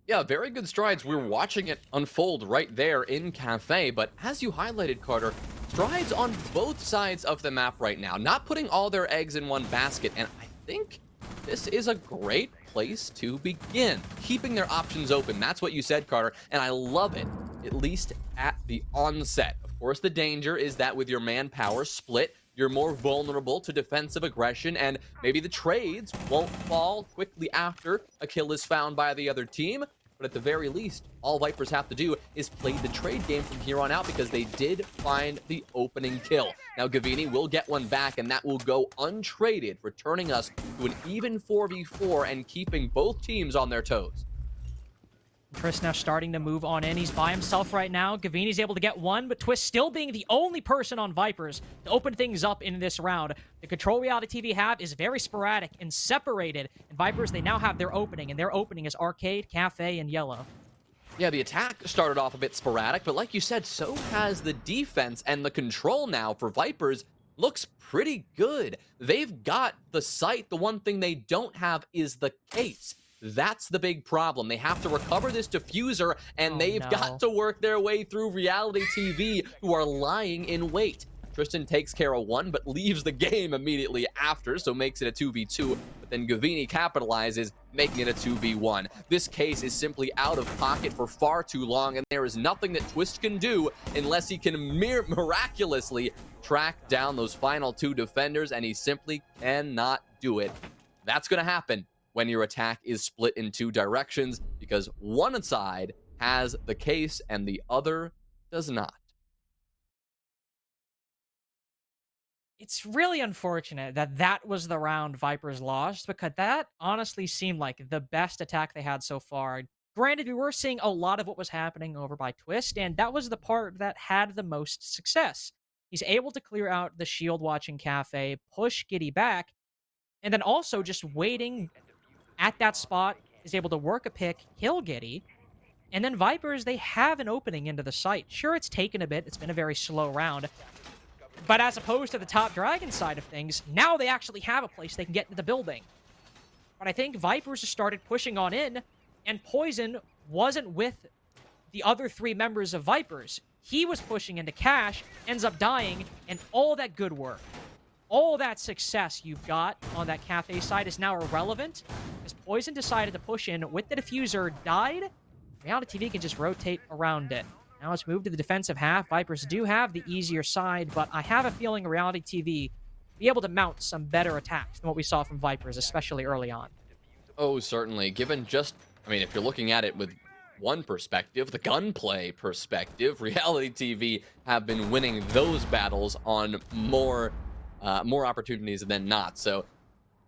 Yeah, very good strides. We're watching it unfold right there in Cafe, but as you highlighted, Carter, strides on both sides of the map right now, not putting all their eggs in one basket, and I think this is a great place to begin. Keeping their options open, that's what you said, Carter, and I love it, at least at the onset. Of course, the danger is that with your manpower split, you're more vulnerable to defensive aggression, and maybe the trades won't fall quickly after a kill is found by the other team. But at the very least, all Vipers have to do is play the trade game from here on out, because they did find the opening kill. Now, Gavini will get one back, and that will go untraded, returning us to an even 4v4 and keeping both teams on their toes. Chris now starting to move on in. He's by himself right now. Gavini's able to get one, but Twist still being the only person on Vipers to open things up in this round. The control reality TV have is very sporadic and separated. And Vipers, they now have their opening, and their opening is Arcade, Cafe, and Yellow. Yeah, the attack started off a bit sporadic, but like you said, so has the defense, and the control now for Vipers looks pretty good. They've got the site. The one thing they don't have is the case. That's the big problem. They have to recover this diffuser, and they've got to work their way through reality TV, who are lying in wait. Tristan takes care of one, but leaves the game immediately after, so makes it a 2v2. But then Gavini capitalizes, making it a 2v1. This case is simply out of pocket for far too long, and there is nothing that Twist can do unless he can miraculously track down those final two defenders, and he simply cannot do it. That's going to happen when your attack is split in two directions, because one side has the case and the other does not. It's really unfortunate that that was the round Vipers lost, because that honestly seemed like the best attack they had so far. Granted, we were seeing a lot of what was happening over by Twist, and that was the part that had the most success. He's able to clear out the shield watching Cafe, push Giddy back, and then also just waiting at that spot is able to work a pick, kill Giddy, and then Vipers, they have an opening into the site. Sure, it's taken a bit. It's been a very slow round. But as opposed to the top dragon side of things, now they actually have a place they can get into the building. But I think Vipers just started pushing on in, and Poison wasn't with the other three members of Vipers. He was pushing into Cash, ends up dying, and all that good work, all that success you've got on that Cafe side is now irrelevant, because Poison decided to push in with the diffuser, died. Reality TV can just rotate around it. Now it's moved to the defensive half. Vipers do have the easier side, but I have a feeling Reality TV be able to mount some better attacks than what we saw from Vipers, especially early on. Oh, certainly. Given just, I mean, if you're looking at it with one perspective, the gunplay perspective, Reality TV have been winning those battles on more opportunities than not. So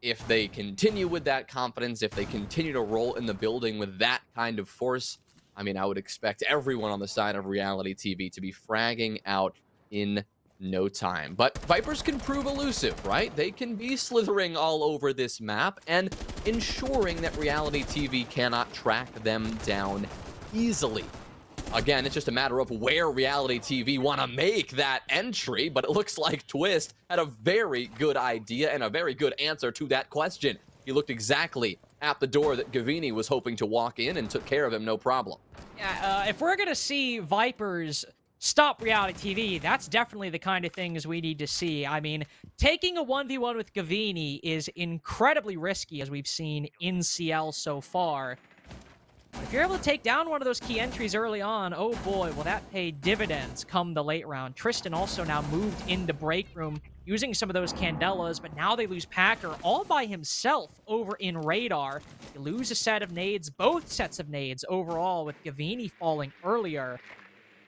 if they continue with that confidence, if they continue to roll in the building with that kind of force, I mean, I would expect everyone on the side of Reality TV to be fragging out in no time. But Vipers can prove elusive, right? They can be slithering all over this map and ensuring that Reality TV cannot track them down easily. Again, it's just a matter of where Reality TV want to make that entry, but it looks like Twist had a very good idea and a very good answer to that question. He looked exactly at the door that Gavini was hoping to walk in and took care of him no problem. Yeah, if we're going to see Vipers stop Reality TV, that's definitely the kind of things we need to see. I mean, taking a 1v1 with Gavini is incredibly risky, as we've seen in CL so far. But if you're able to take down one of those key entries early on, oh boy, will that pay dividends come the late round. Tristan also now moved into break room using some of those Candelas, but now they lose Packer all by himself over in Radar. You lose a set of nades, both sets of nades overall, with Gavini falling earlier.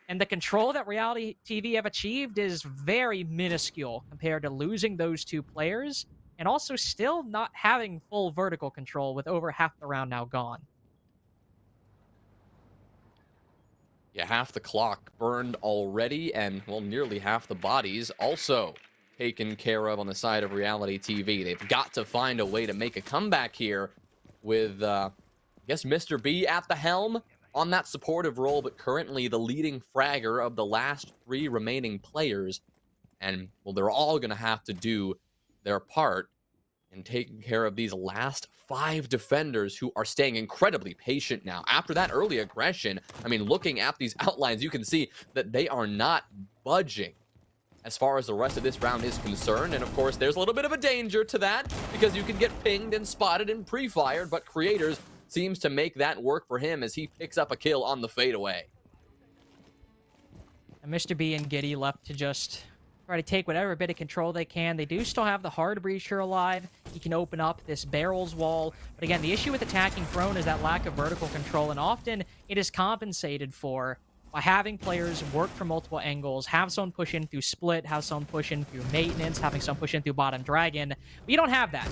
And the control that Reality TV have achieved is very minuscule compared to losing those two players, and also still not having full vertical control with over half the round now gone. Yeah, half the clock burned already, and, well, nearly half the bodies also taken care of on the side of Reality TV. They've got to find a way to make a comeback here with, I guess, Mr. B at the helm on that supportive role, but currently the leading fragger of the last three remaining players. And, well, they're all going to have to do their part in taking care of these last 5 defenders who are staying incredibly patient now. After that early aggression, I mean, looking at these outlines, you can see that they are not budging as far as the rest of this round is concerned. And of course, there's a little bit of a danger to that because you can get pinged and spotted and pre-fired, but Creators seems to make that work for him as he picks up a kill on the fadeaway. And Mr. B and Giddy left to just try to take whatever bit of control they can. They do still have the hard breacher alive. He can open up this barrels wall. But again, the issue with attacking prone is that lack of vertical control, and often it is compensated for by having players work from multiple angles, have someone push in through split, have someone push in through maintenance, having someone push in through bottom dragon. But you don't have that,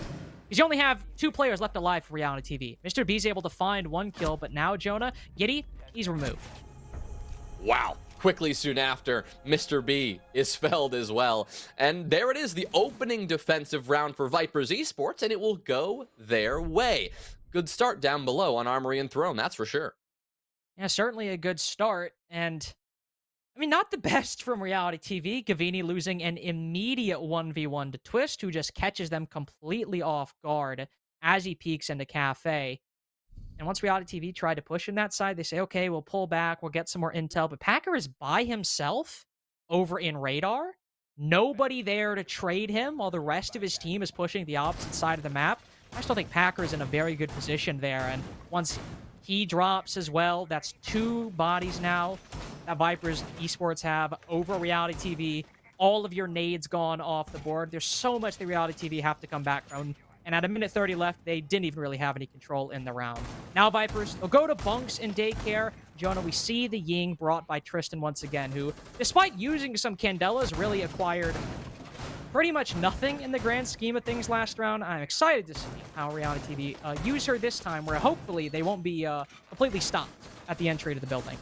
because you only have 2 players left alive for Reality TV. Mr. B's able to find 1 kill, but now Jonah, Giddy, he's removed. Wow. Quickly soon after, Mr. B is felled as well. And there it is, the opening defensive round for Vipers Esports, and it will go their way. Good start down below on Armory and Throne, that's for sure. Yeah, certainly a good start. And, I mean, not the best from Reality TV. Gavini losing an immediate 1v1 to Twist, who just catches them completely off guard as he peeks into Cafe. And once Reality TV tried to push in that side, they say, okay, we'll pull back, we'll get some more intel. But Packer is by himself over in Radar. nobody there to trade him while the rest of his team is pushing the opposite side of the map. I still think Packer's in a very good position there, and once he drops as well, that's 2 bodies now that Vipers Esports have over Reality TV. All of your nades gone off the board. There's so much that Reality TV have to come back from. And at a minute 30 left, they didn't even really have any control in the round. Now Vipers, they'll go to bunks in daycare. Jonah, we see the Ying brought by Tristan once again, who, despite using some Candelas, really acquired pretty much nothing in the grand scheme of things last round. I'm excited to see how Reality TV use her this time, where hopefully they won't be completely stopped at the entry to the building.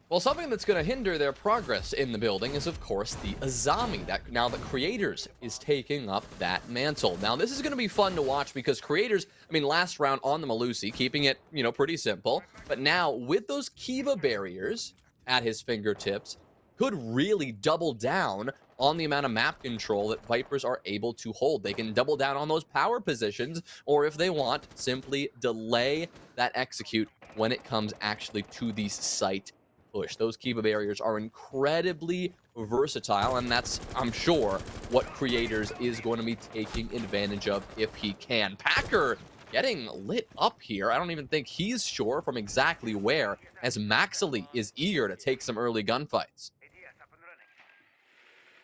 Well, something that's going to hinder their progress in the building is, of course, the Azami. That now the Creators is taking up that mantle. Now, this is going to be fun to watch because Creators, I mean, last round on the Malusi, keeping it, you know, pretty simple. But now, with those Kiva barriers at his fingertips, could really double down on the amount of map control that Vipers are able to hold. They can double down on those power positions, or if they want, simply delay that execute when it comes actually to the site push. Those Kiva barriers are incredibly versatile, and that's, I'm sure, what Creators is going to be taking advantage of if he can. Packer getting lit up here. I don't even think he's sure from exactly where, as Maxley is eager to take some early gunfights.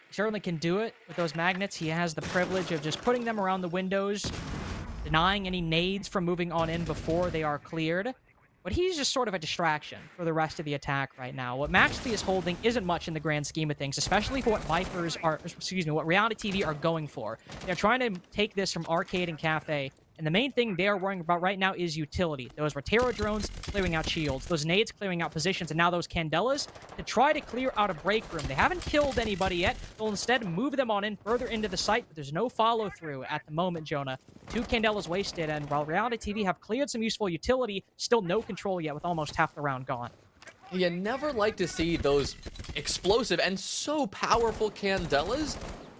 He certainly can do it with those magnets. He has the privilege of just putting them around the windows, denying any nades from moving on in before they are cleared. But he's just sort of a distraction for the rest of the attack right now. What Maxley is holding isn't much in the grand scheme of things, especially for what Vipers are, what Reality TV are going for. They're trying to take this from Arcade and Cafe, and the main thing they are worrying about right now is utility. Those Rotero drones clearing out shields, those nades clearing out positions, and now those Candelas to try to clear out a break room. They haven't killed anybody yet. They'll instead move them on in further into the site, but there's no follow-through at the moment, Jonah. 2 Candelas wasted, and while Reality TV have cleared some useful utility, still no control yet with almost half the round gone. You never like to see those explosive and so powerful Candelas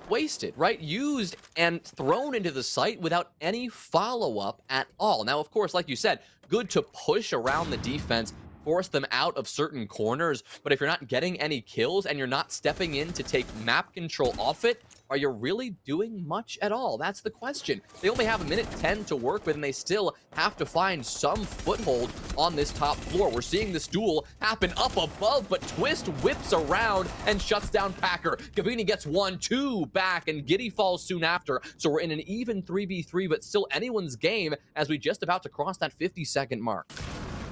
wasted, right? Used and thrown into the site without any follow-up at all. Now, of course, like you said, good to push around the defense, force them out of certain corners, but if you're not getting any kills and you're not stepping in to take map control off it, are you really doing much at all? That's the question. They only have a minute 10 to work with, and they still have to find some foothold on this top floor. We're seeing this duel happen up above, but Twist whips around and shuts down Packer. Gavini gets 1-2 back, and Giddy falls soon after. So we're in an even 3v3, but still anyone's game as we just about to cross that 50-second mark.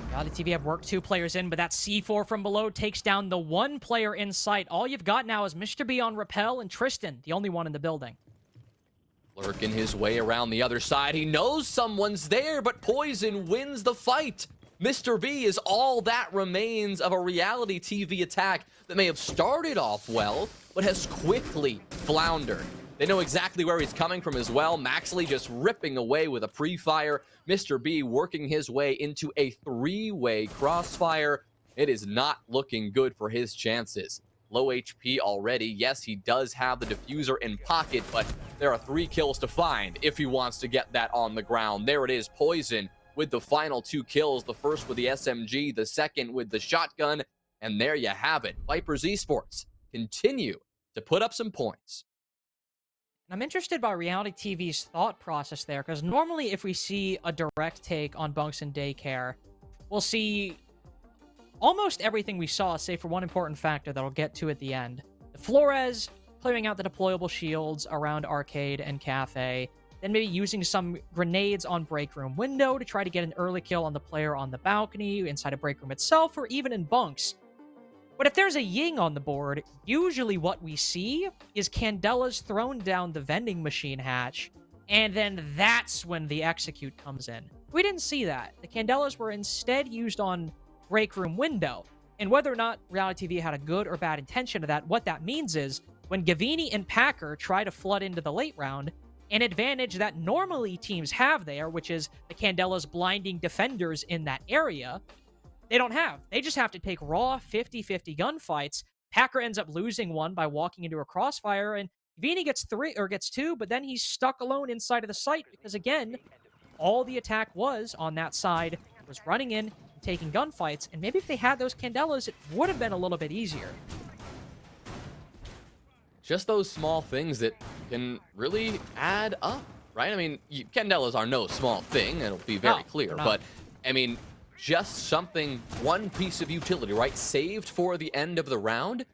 Reality TV have worked 2 players in, but that C4 from below takes down the 1 player in sight. All you've got now is Mr. B on Rappel and Tristan, the only one in the building. Lurking his way around the other side. He knows someone's there, but Poison wins the fight. Mr. B is all that remains of a Reality TV attack that may have started off well, but has quickly floundered. They know exactly where he's coming from as well. Maxley just ripping away with a pre-fire. Mr. B working his way into a 3-way crossfire. It is not looking good for his chances. Low HP already. Yes, he does have the diffuser in pocket, but there are 3 kills to find if he wants to get that on the ground. There it is, Poison with the final 2 kills. The first with the SMG, the second with the shotgun, and there you have it. Vipers Esports continue to put up some points. I'm interested by Reality TV's thought process there, because normally if we see a direct take on bunks and daycare, we'll see almost everything we saw, save for one important factor that I'll get to at the end. The Flores clearing out the deployable shields around Arcade and Cafe, then maybe using some grenades on Break Room window to try to get an early kill on the player on the balcony, inside a Break Room itself, or even in bunks. But if there's a Ying on the board, usually what we see is Candelas thrown down the vending machine hatch, and then that's when the execute comes in. We didn't see that. The Candelas were instead used on Break Room window. And whether or not Reality TV had a good or bad intention of that, what that means is, when Gavini and Packer try to flood into the late round, an advantage that normally teams have there, which is the Candelas blinding defenders in that area, they don't have. They just have to take raw 50-50 gunfights. Packer ends up losing one by walking into a crossfire, and Vini gets 2, but then he's stuck alone inside of the site because, again, all the attack was on that side was running in and taking gunfights, and maybe if they had those Candelas, it would have been a little bit easier. just those small things that can really add up, right? I mean, Candelas are no small thing, and it'll be very No, clear. they're not. But, I mean, just something, one piece of utility, right, saved for the end of the round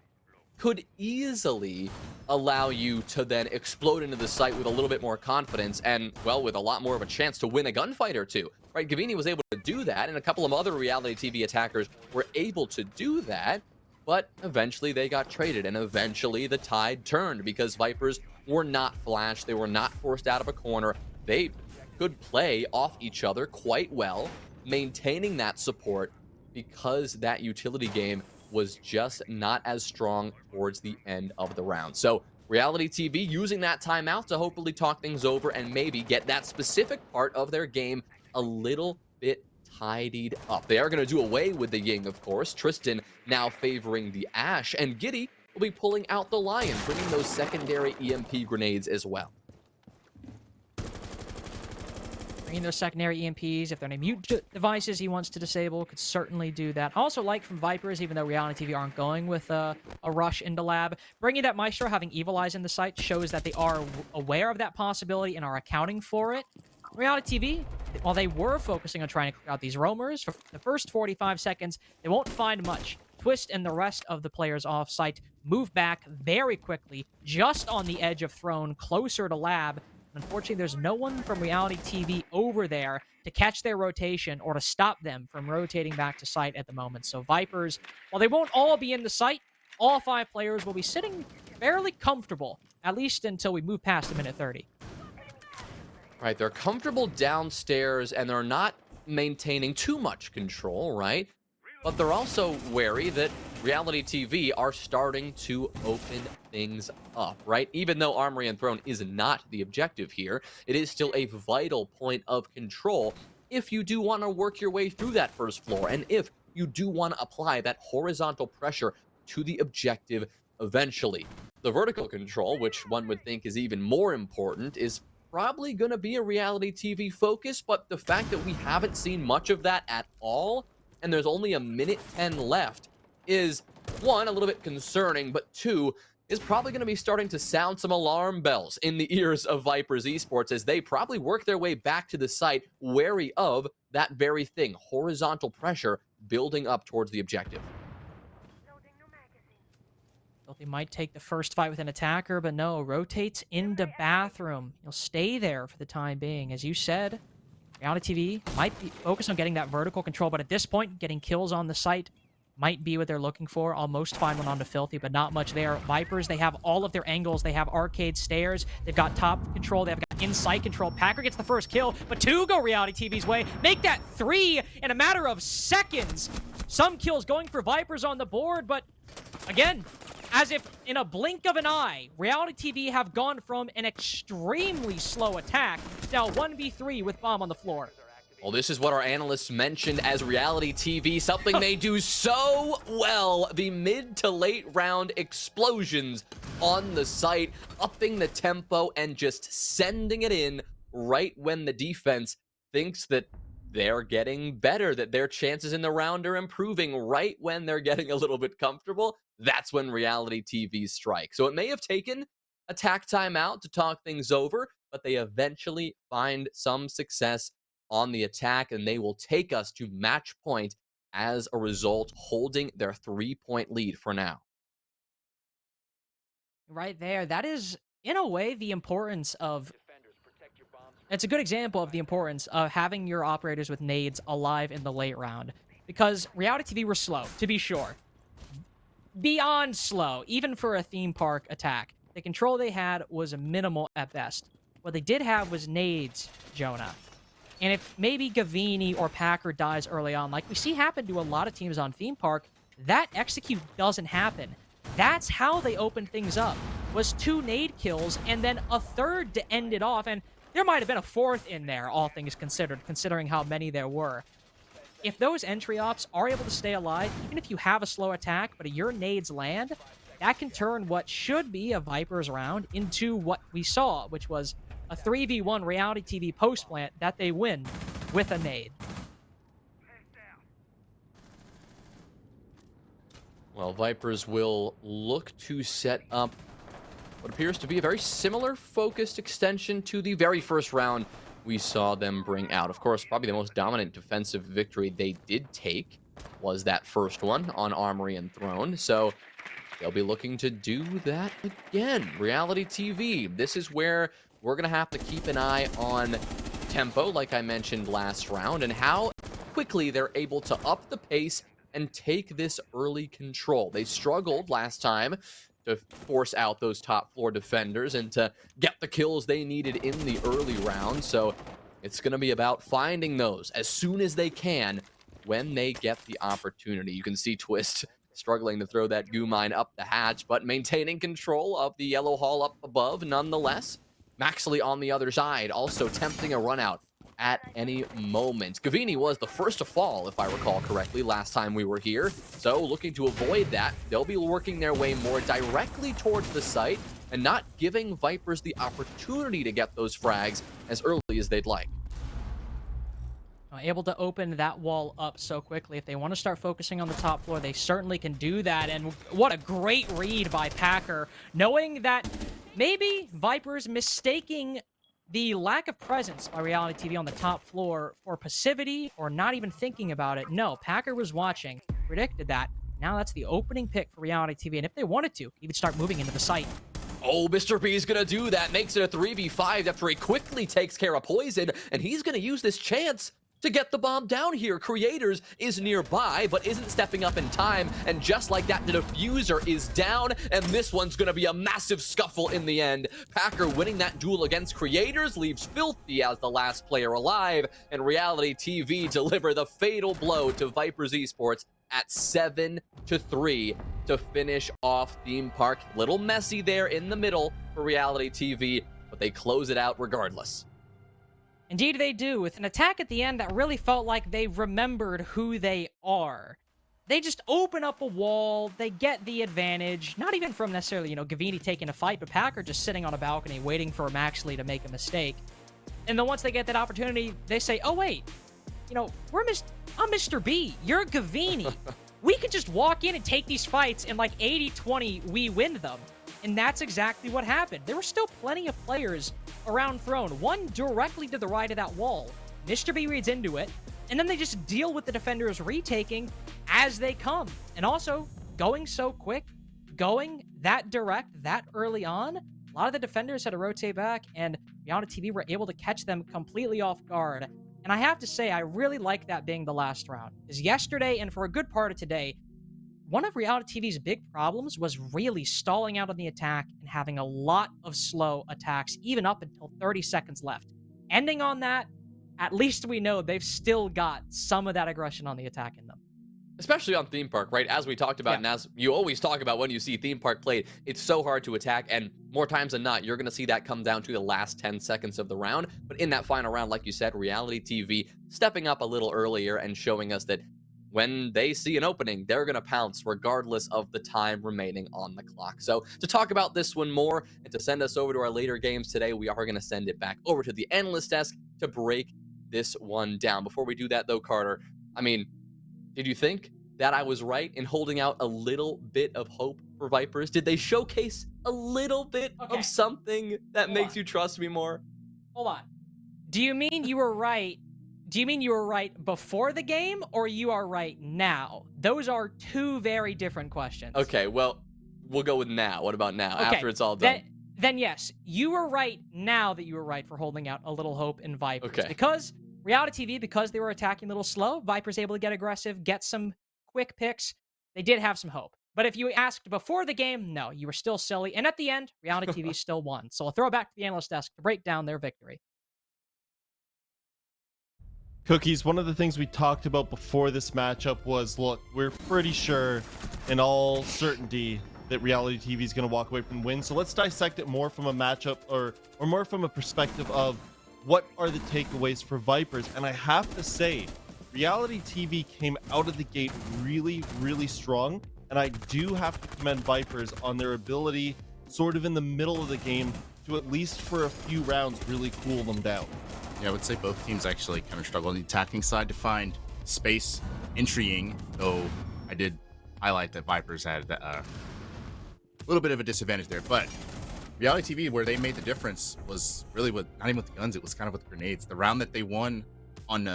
could easily allow you to then explode into the site with a little bit more confidence and, well, with a lot more of a chance to win a gunfight or two, right? Gavini was able to do that, and a couple of other reality TV attackers were able to do that, but eventually they got traded, and eventually the tide turned because Vipers were not flashed. They were not forced out of a corner. They could play off each other quite well, maintaining that support because that utility game was just not as strong towards the end of the round. So Reality TV using that timeout to hopefully talk things over and maybe get that specific part of their game a little bit tidied up. They are going to do away with the Ying, of course. Tristan now favoring the Ash, and Giddy will be pulling out the Lion, bringing those secondary EMP grenades as well. Bringing those secondary EMPs. If they're any mute devices he wants to disable, could certainly do that. Also, like from Vipers, even though Reality TV aren't going with a rush into lab, bringing that Maestro, having Evil Eyes in the site, shows that they are aware of that possibility and are accounting for it. Reality TV, while they were focusing on trying to clear out these roamers, for the first 45 seconds, they won't find much. Twist and the rest of the players off-site move back very quickly, just on the edge of Throne, closer to lab. Unfortunately, there's no one from Reality TV over there to catch their rotation or to stop them from rotating back to site at the moment. So Vipers, while they won't all be in the site, all 5 players will be sitting fairly comfortable, at least until we move past the minute 30. Right, they're comfortable downstairs, and they're not maintaining too much control, right? But they're also wary that Reality TV are starting to open things up, right? Even though Armory and Throne is not the objective here, it is still a vital point of control if you do want to work your way through that first floor, and if you do want to apply that horizontal pressure to the objective eventually. The vertical control, which one would think is even more important, is probably going to be a Reality TV focus, but the fact that we haven't seen much of that at all, and there's only a minute 10 left, is, one, a little bit concerning, but two, is probably going to be starting to sound some alarm bells in the ears of Vipers Esports as they probably work their way back to the site, wary of that very thing, horizontal pressure building up towards the objective. Thought they might take the first fight with an attacker, but no, rotates into bathroom. He'll stay there for the time being. As you said, Reality TV might be focused on getting that vertical control, but at this point, getting kills on the site might be what they're looking for. Almost find one onto Filthy, but not much there. Vipers, they have all of their angles. They have arcade stairs. They've got top control. They've got inside control. Packer gets the first kill, but 2 go Reality TV's way. Make that 3 in a matter of seconds. Some kills going for Vipers on the board, but again, as if in a blink of an eye, Reality TV have gone from an extremely slow attack to now 1v3 with Bomb on the floor. Well, this is what our analysts mentioned as Reality TV, something they do so well, the mid to late round explosions on the site, upping the tempo and just sending it in right when the defense thinks that they're getting better, that their chances in the round are improving. Right when they're getting a little bit comfortable, that's when Reality TV strike. So it may have taken attack timeout to talk things over, but they eventually find some success on the attack, and they will take us to match point as a result, holding their 3-point lead for now. Right there. That is, in a way, the importance of... It's a good example of the importance of having your operators with nades alive in the late round. Because Reality TV were slow, to be sure. Beyond slow, even for a theme park attack. The control they had was minimal at best. What they did have was nades, Jonah. And if maybe Gavini or Packer dies early on, like we see happen to a lot of teams on Theme Park, that execute doesn't happen. That's how they opened things up, was 2 nade kills and then a third to end it off. And there might have been a 4th in there, all things considered, considering how many there were. If those entry ops are able to stay alive, even if you have a slow attack, but your nades land, that can turn what should be a Vipers round into what we saw, which was a 3v1 Reality TV post-plant that they win with a nade. Well, Vipers will look to set up what appears to be a very similar focused extension to the very first round we saw them bring out. Of course, probably the most dominant defensive victory they did take was that first one on Armory and Throne. So they'll be looking to do that again. Reality TV, this is where we're going to have to keep an eye on tempo, like I mentioned last round, and how quickly they're able to up the pace and take this early control. They struggled last time to force out those top floor defenders and to get the kills they needed in the early round. So it's going to be about finding those as soon as they can when they get the opportunity. You can see Twist struggling to throw that goo mine up the hatch, but maintaining control of the yellow hall up above nonetheless. Maxley on the other side, also tempting a run out at any moment. Gavini was the first to fall, if I recall correctly, last time we were here. So looking to avoid that, they'll be working their way more directly towards the site and not giving Vipers the opportunity to get those frags as early as they'd like. Able to open that wall up so quickly. If they want to start focusing on the top floor, they certainly can do that. And what a great read by Packer, knowing that maybe Vipers mistaking the lack of presence by Reality TV on the top floor for passivity or not even thinking about it. No, Packer was watching, predicted that. Now that's the opening pick for Reality TV. And if they wanted to, even start moving into the site. Oh, Mr. B is going to do that. Makes it a 3v5 after he quickly takes care of Poison. And he's going to use this chance to get the bomb down here. Creators is nearby, but isn't stepping up in time. And just like that, the diffuser is down, and this one's gonna be a massive scuffle in the end. Packer winning that duel against Creators leaves Filthy as the last player alive, and Reality TV deliver the fatal blow to Vipers Esports at 7-3 to finish off Theme Park. Little messy there in the middle for Reality TV, but they close it out regardless. Indeed they do, with an attack at the end that really felt like they remembered who they are. They just open up a wall, they get the advantage, not even from necessarily, Gavini taking a fight, but Packer just sitting on a balcony waiting for Maxley to make a mistake. And then once they get that opportunity, they say, oh wait, I'm Mr. B, you're Gavini. We could just walk in and take these fights and like 80-20, we win them. And that's exactly what happened. There were still plenty of players around Throne, one directly to the right of that wall. Mr. B reads into it, and then they just deal with the defenders retaking as they come. And also, going so quick, going that direct, that early on, a lot of the defenders had to rotate back, and Reality TV were able to catch them completely off guard. And I have to say, I really like that being the last round. Because yesterday, and for a good part of today, one of Reality TV's big problems was really stalling out on the attack and having a lot of slow attacks, even up until 30 seconds left. Ending on that, at least we know they've still got some of that aggression on the attack in them. Especially on Theme Park, right? As we talked about, and as you always talk about when you see Theme Park played, it's so hard to attack, and more times than not, you're going to see that come down to the last 10 seconds of the round. But in that final round, like you said, Reality TV stepping up a little earlier and showing us that when they see an opening, they're going to pounce regardless of the time remaining on the clock. So to talk about this one more and to send us over to our later games today, we are going to send it back over to the analyst desk to break this one down. Before we do that, though, Carter, did you think that I was right in holding out a little bit of hope for Vipers? Did they showcase a little bit of something that makes you trust me more? Hold on. Do you mean you were right? Do you mean you were right before the game, or you are right now? Those are two very different questions. Okay, well, we'll go with now. What about now, after it's all done? Then yes, you were right now that you were right for holding out a little hope in Vipers. Okay. Because Reality TV, because they were attacking a little slow, Vipers able to get aggressive, get some quick picks. They did have some hope. But if you asked before the game, no, you were still silly. And at the end, Reality TV still won. So I'll throw it back to the analyst desk to break down their victory. Cookies, one of the things we talked about before this matchup was, look, we're pretty sure in all certainty that Reality TV is going to walk away from the win. So let's dissect it more from a matchup or more from a perspective of what are the takeaways for Vipers. And I have to say, Reality TV came out of the gate really, really strong. And I do have to commend Vipers on their ability, sort of in the middle of the game, to at least for a few rounds really cool them down. Yeah, I would say both teams actually kind of struggle on the attacking side to find space entrying, though I did highlight that Vipers had a little bit of a disadvantage there. But Reality TV, where they made the difference was really with not even with the guns, it was kind of with grenades. The round that they won on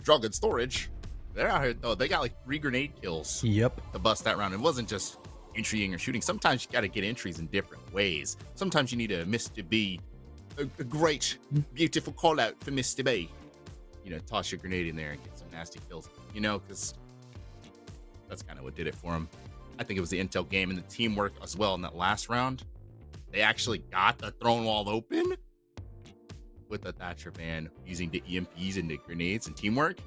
drug and storage, they're out here though. They got like 3 grenade kills Yep. to bust that round. It wasn't just entrying or shooting. Sometimes you got to get entries in different ways. Sometimes you need a Mr. B, a great, beautiful call out for Mr. B. You know, toss your grenade in there and get some nasty kills. You know, because that's kind of what did it for him. I think it was the intel game and the teamwork as well in that last round. They actually got the throne wall open with the Thatcher band using the EMPs and the grenades and teamwork.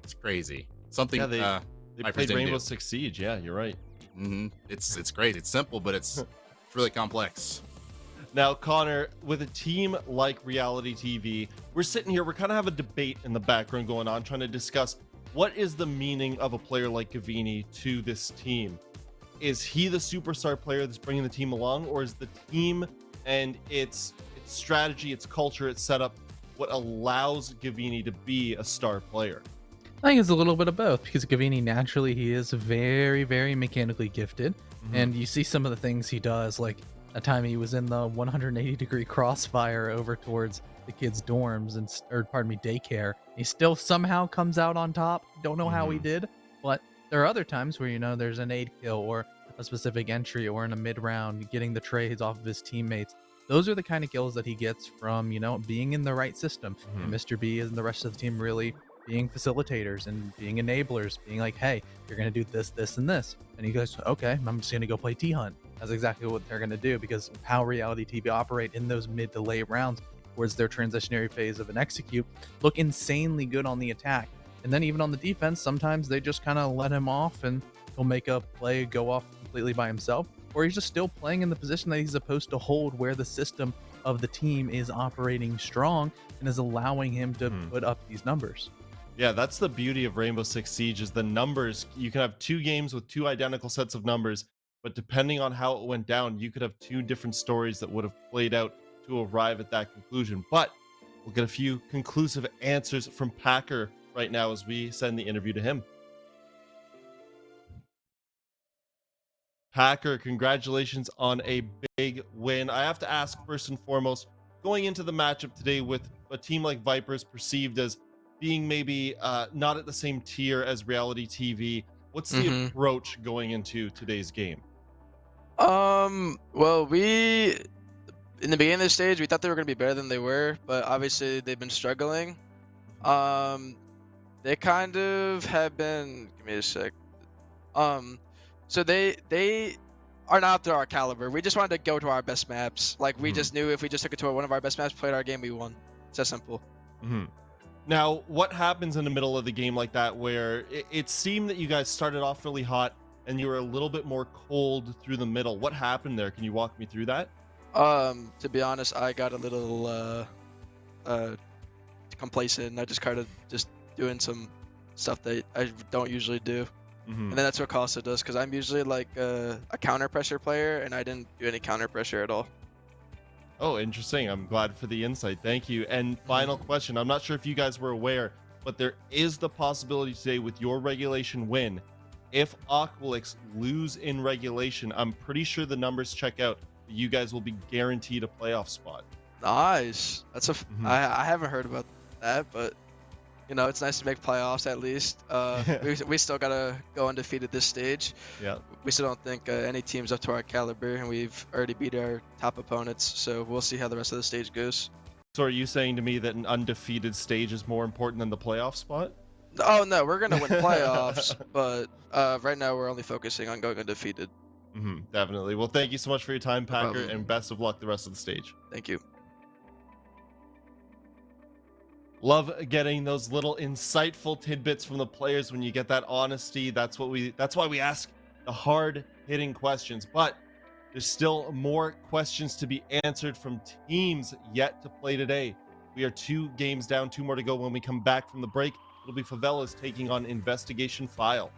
It's crazy. Something They Vipers played didn't Rainbow do. Six Siege. Yeah, you're right. It's great. It's simple, but it's really complex. Now, Connor, with a team like Reality TV, we're sitting here, we're kind of have a debate in the background going on, trying to discuss what is the meaning of a player like Gavini to this team. Is he the superstar player that's bringing the team along, or is the team and its strategy, its culture, its setup what allows Gavini to be a star player? I think it's a little bit of both, because Gavini naturally he is very, very mechanically gifted, and you see some of the things he does, like a time he was in the 180-degree crossfire over towards the kids' dorms or pardon me, daycare. He still somehow comes out on top. Don't know how he did, but there are other times where there's an aid kill or a specific entry or in a mid round getting the trades off of his teammates. Those are the kind of kills that he gets from being in the right system. And Mr. B and the rest of the team really being facilitators and being enablers, being like, hey, you're gonna do this, this, and this. And he goes, okay, I'm just gonna go play T-Hunt. That's exactly what they're gonna do, because of how Reality TV operate in those mid to late rounds towards their transitionary phase of an execute, look insanely good on the attack. And then even on the defense, sometimes they just kind of let him off and he'll make a play go off completely by himself, or he's just still playing in the position that he's supposed to hold, where the system of the team is operating strong and is allowing him to put up these numbers. Yeah, that's the beauty of Rainbow Six Siege, is the numbers. You can have 2 games with 2 identical sets of numbers, but depending on how it went down, you could have 2 different stories that would have played out to arrive at that conclusion. But we'll get a few conclusive answers from Packer right now as we send the interview to him. Packer, congratulations on a big win. I have to ask, first and foremost, going into the matchup today with a team like Vipers perceived as being maybe not at the same tier as Reality TV, what's the approach going into today's game? Well, we in the beginning of the stage we thought they were gonna be better than they were, but obviously they've been struggling. They kind of have been. Give me a sec. So they are not up to our caliber. We just wanted to go to our best maps. Like we just knew if we just took it to one of our best maps, played our game, we won. It's that simple. Now, what happens in the middle of the game like that, where it seemed that you guys started off really hot and you were a little bit more cold through the middle? What happened there? Can you walk me through that? To be honest, I got a little complacent, and I just kind of just doing some stuff that I don't usually do. And then that's what Costa does, because I'm usually like a counter pressure player, and I didn't do any counter pressure at all. Oh, interesting. I'm glad for the insight. Thank you. And final question. I'm not sure if you guys were aware, but there is the possibility today with your regulation win. If Aqualix lose in regulation, I'm pretty sure the numbers check out. You guys will be guaranteed a playoff spot. Nice. That's I haven't heard about that, but it's nice to make playoffs at least. We still gotta go undefeated this stage. Yeah. We still don't think any team's up to our caliber, and we've already beat our top opponents. So we'll see how the rest of the stage goes. So are you saying to me that an undefeated stage is more important than the playoff spot? Oh no, we're gonna win playoffs, but right now we're only focusing on going undefeated. Definitely. Well, thank you so much for your time, No Packer, problem. and best of luck the rest of the stage. Thank you. Love getting those little insightful tidbits from the players when you get that honesty. That's why we ask the hard-hitting questions. But there's still more questions to be answered from teams yet to play today. We are 2 games down, 2 more to go. When we come back from the break, it'll be Favelas taking on Investigation File.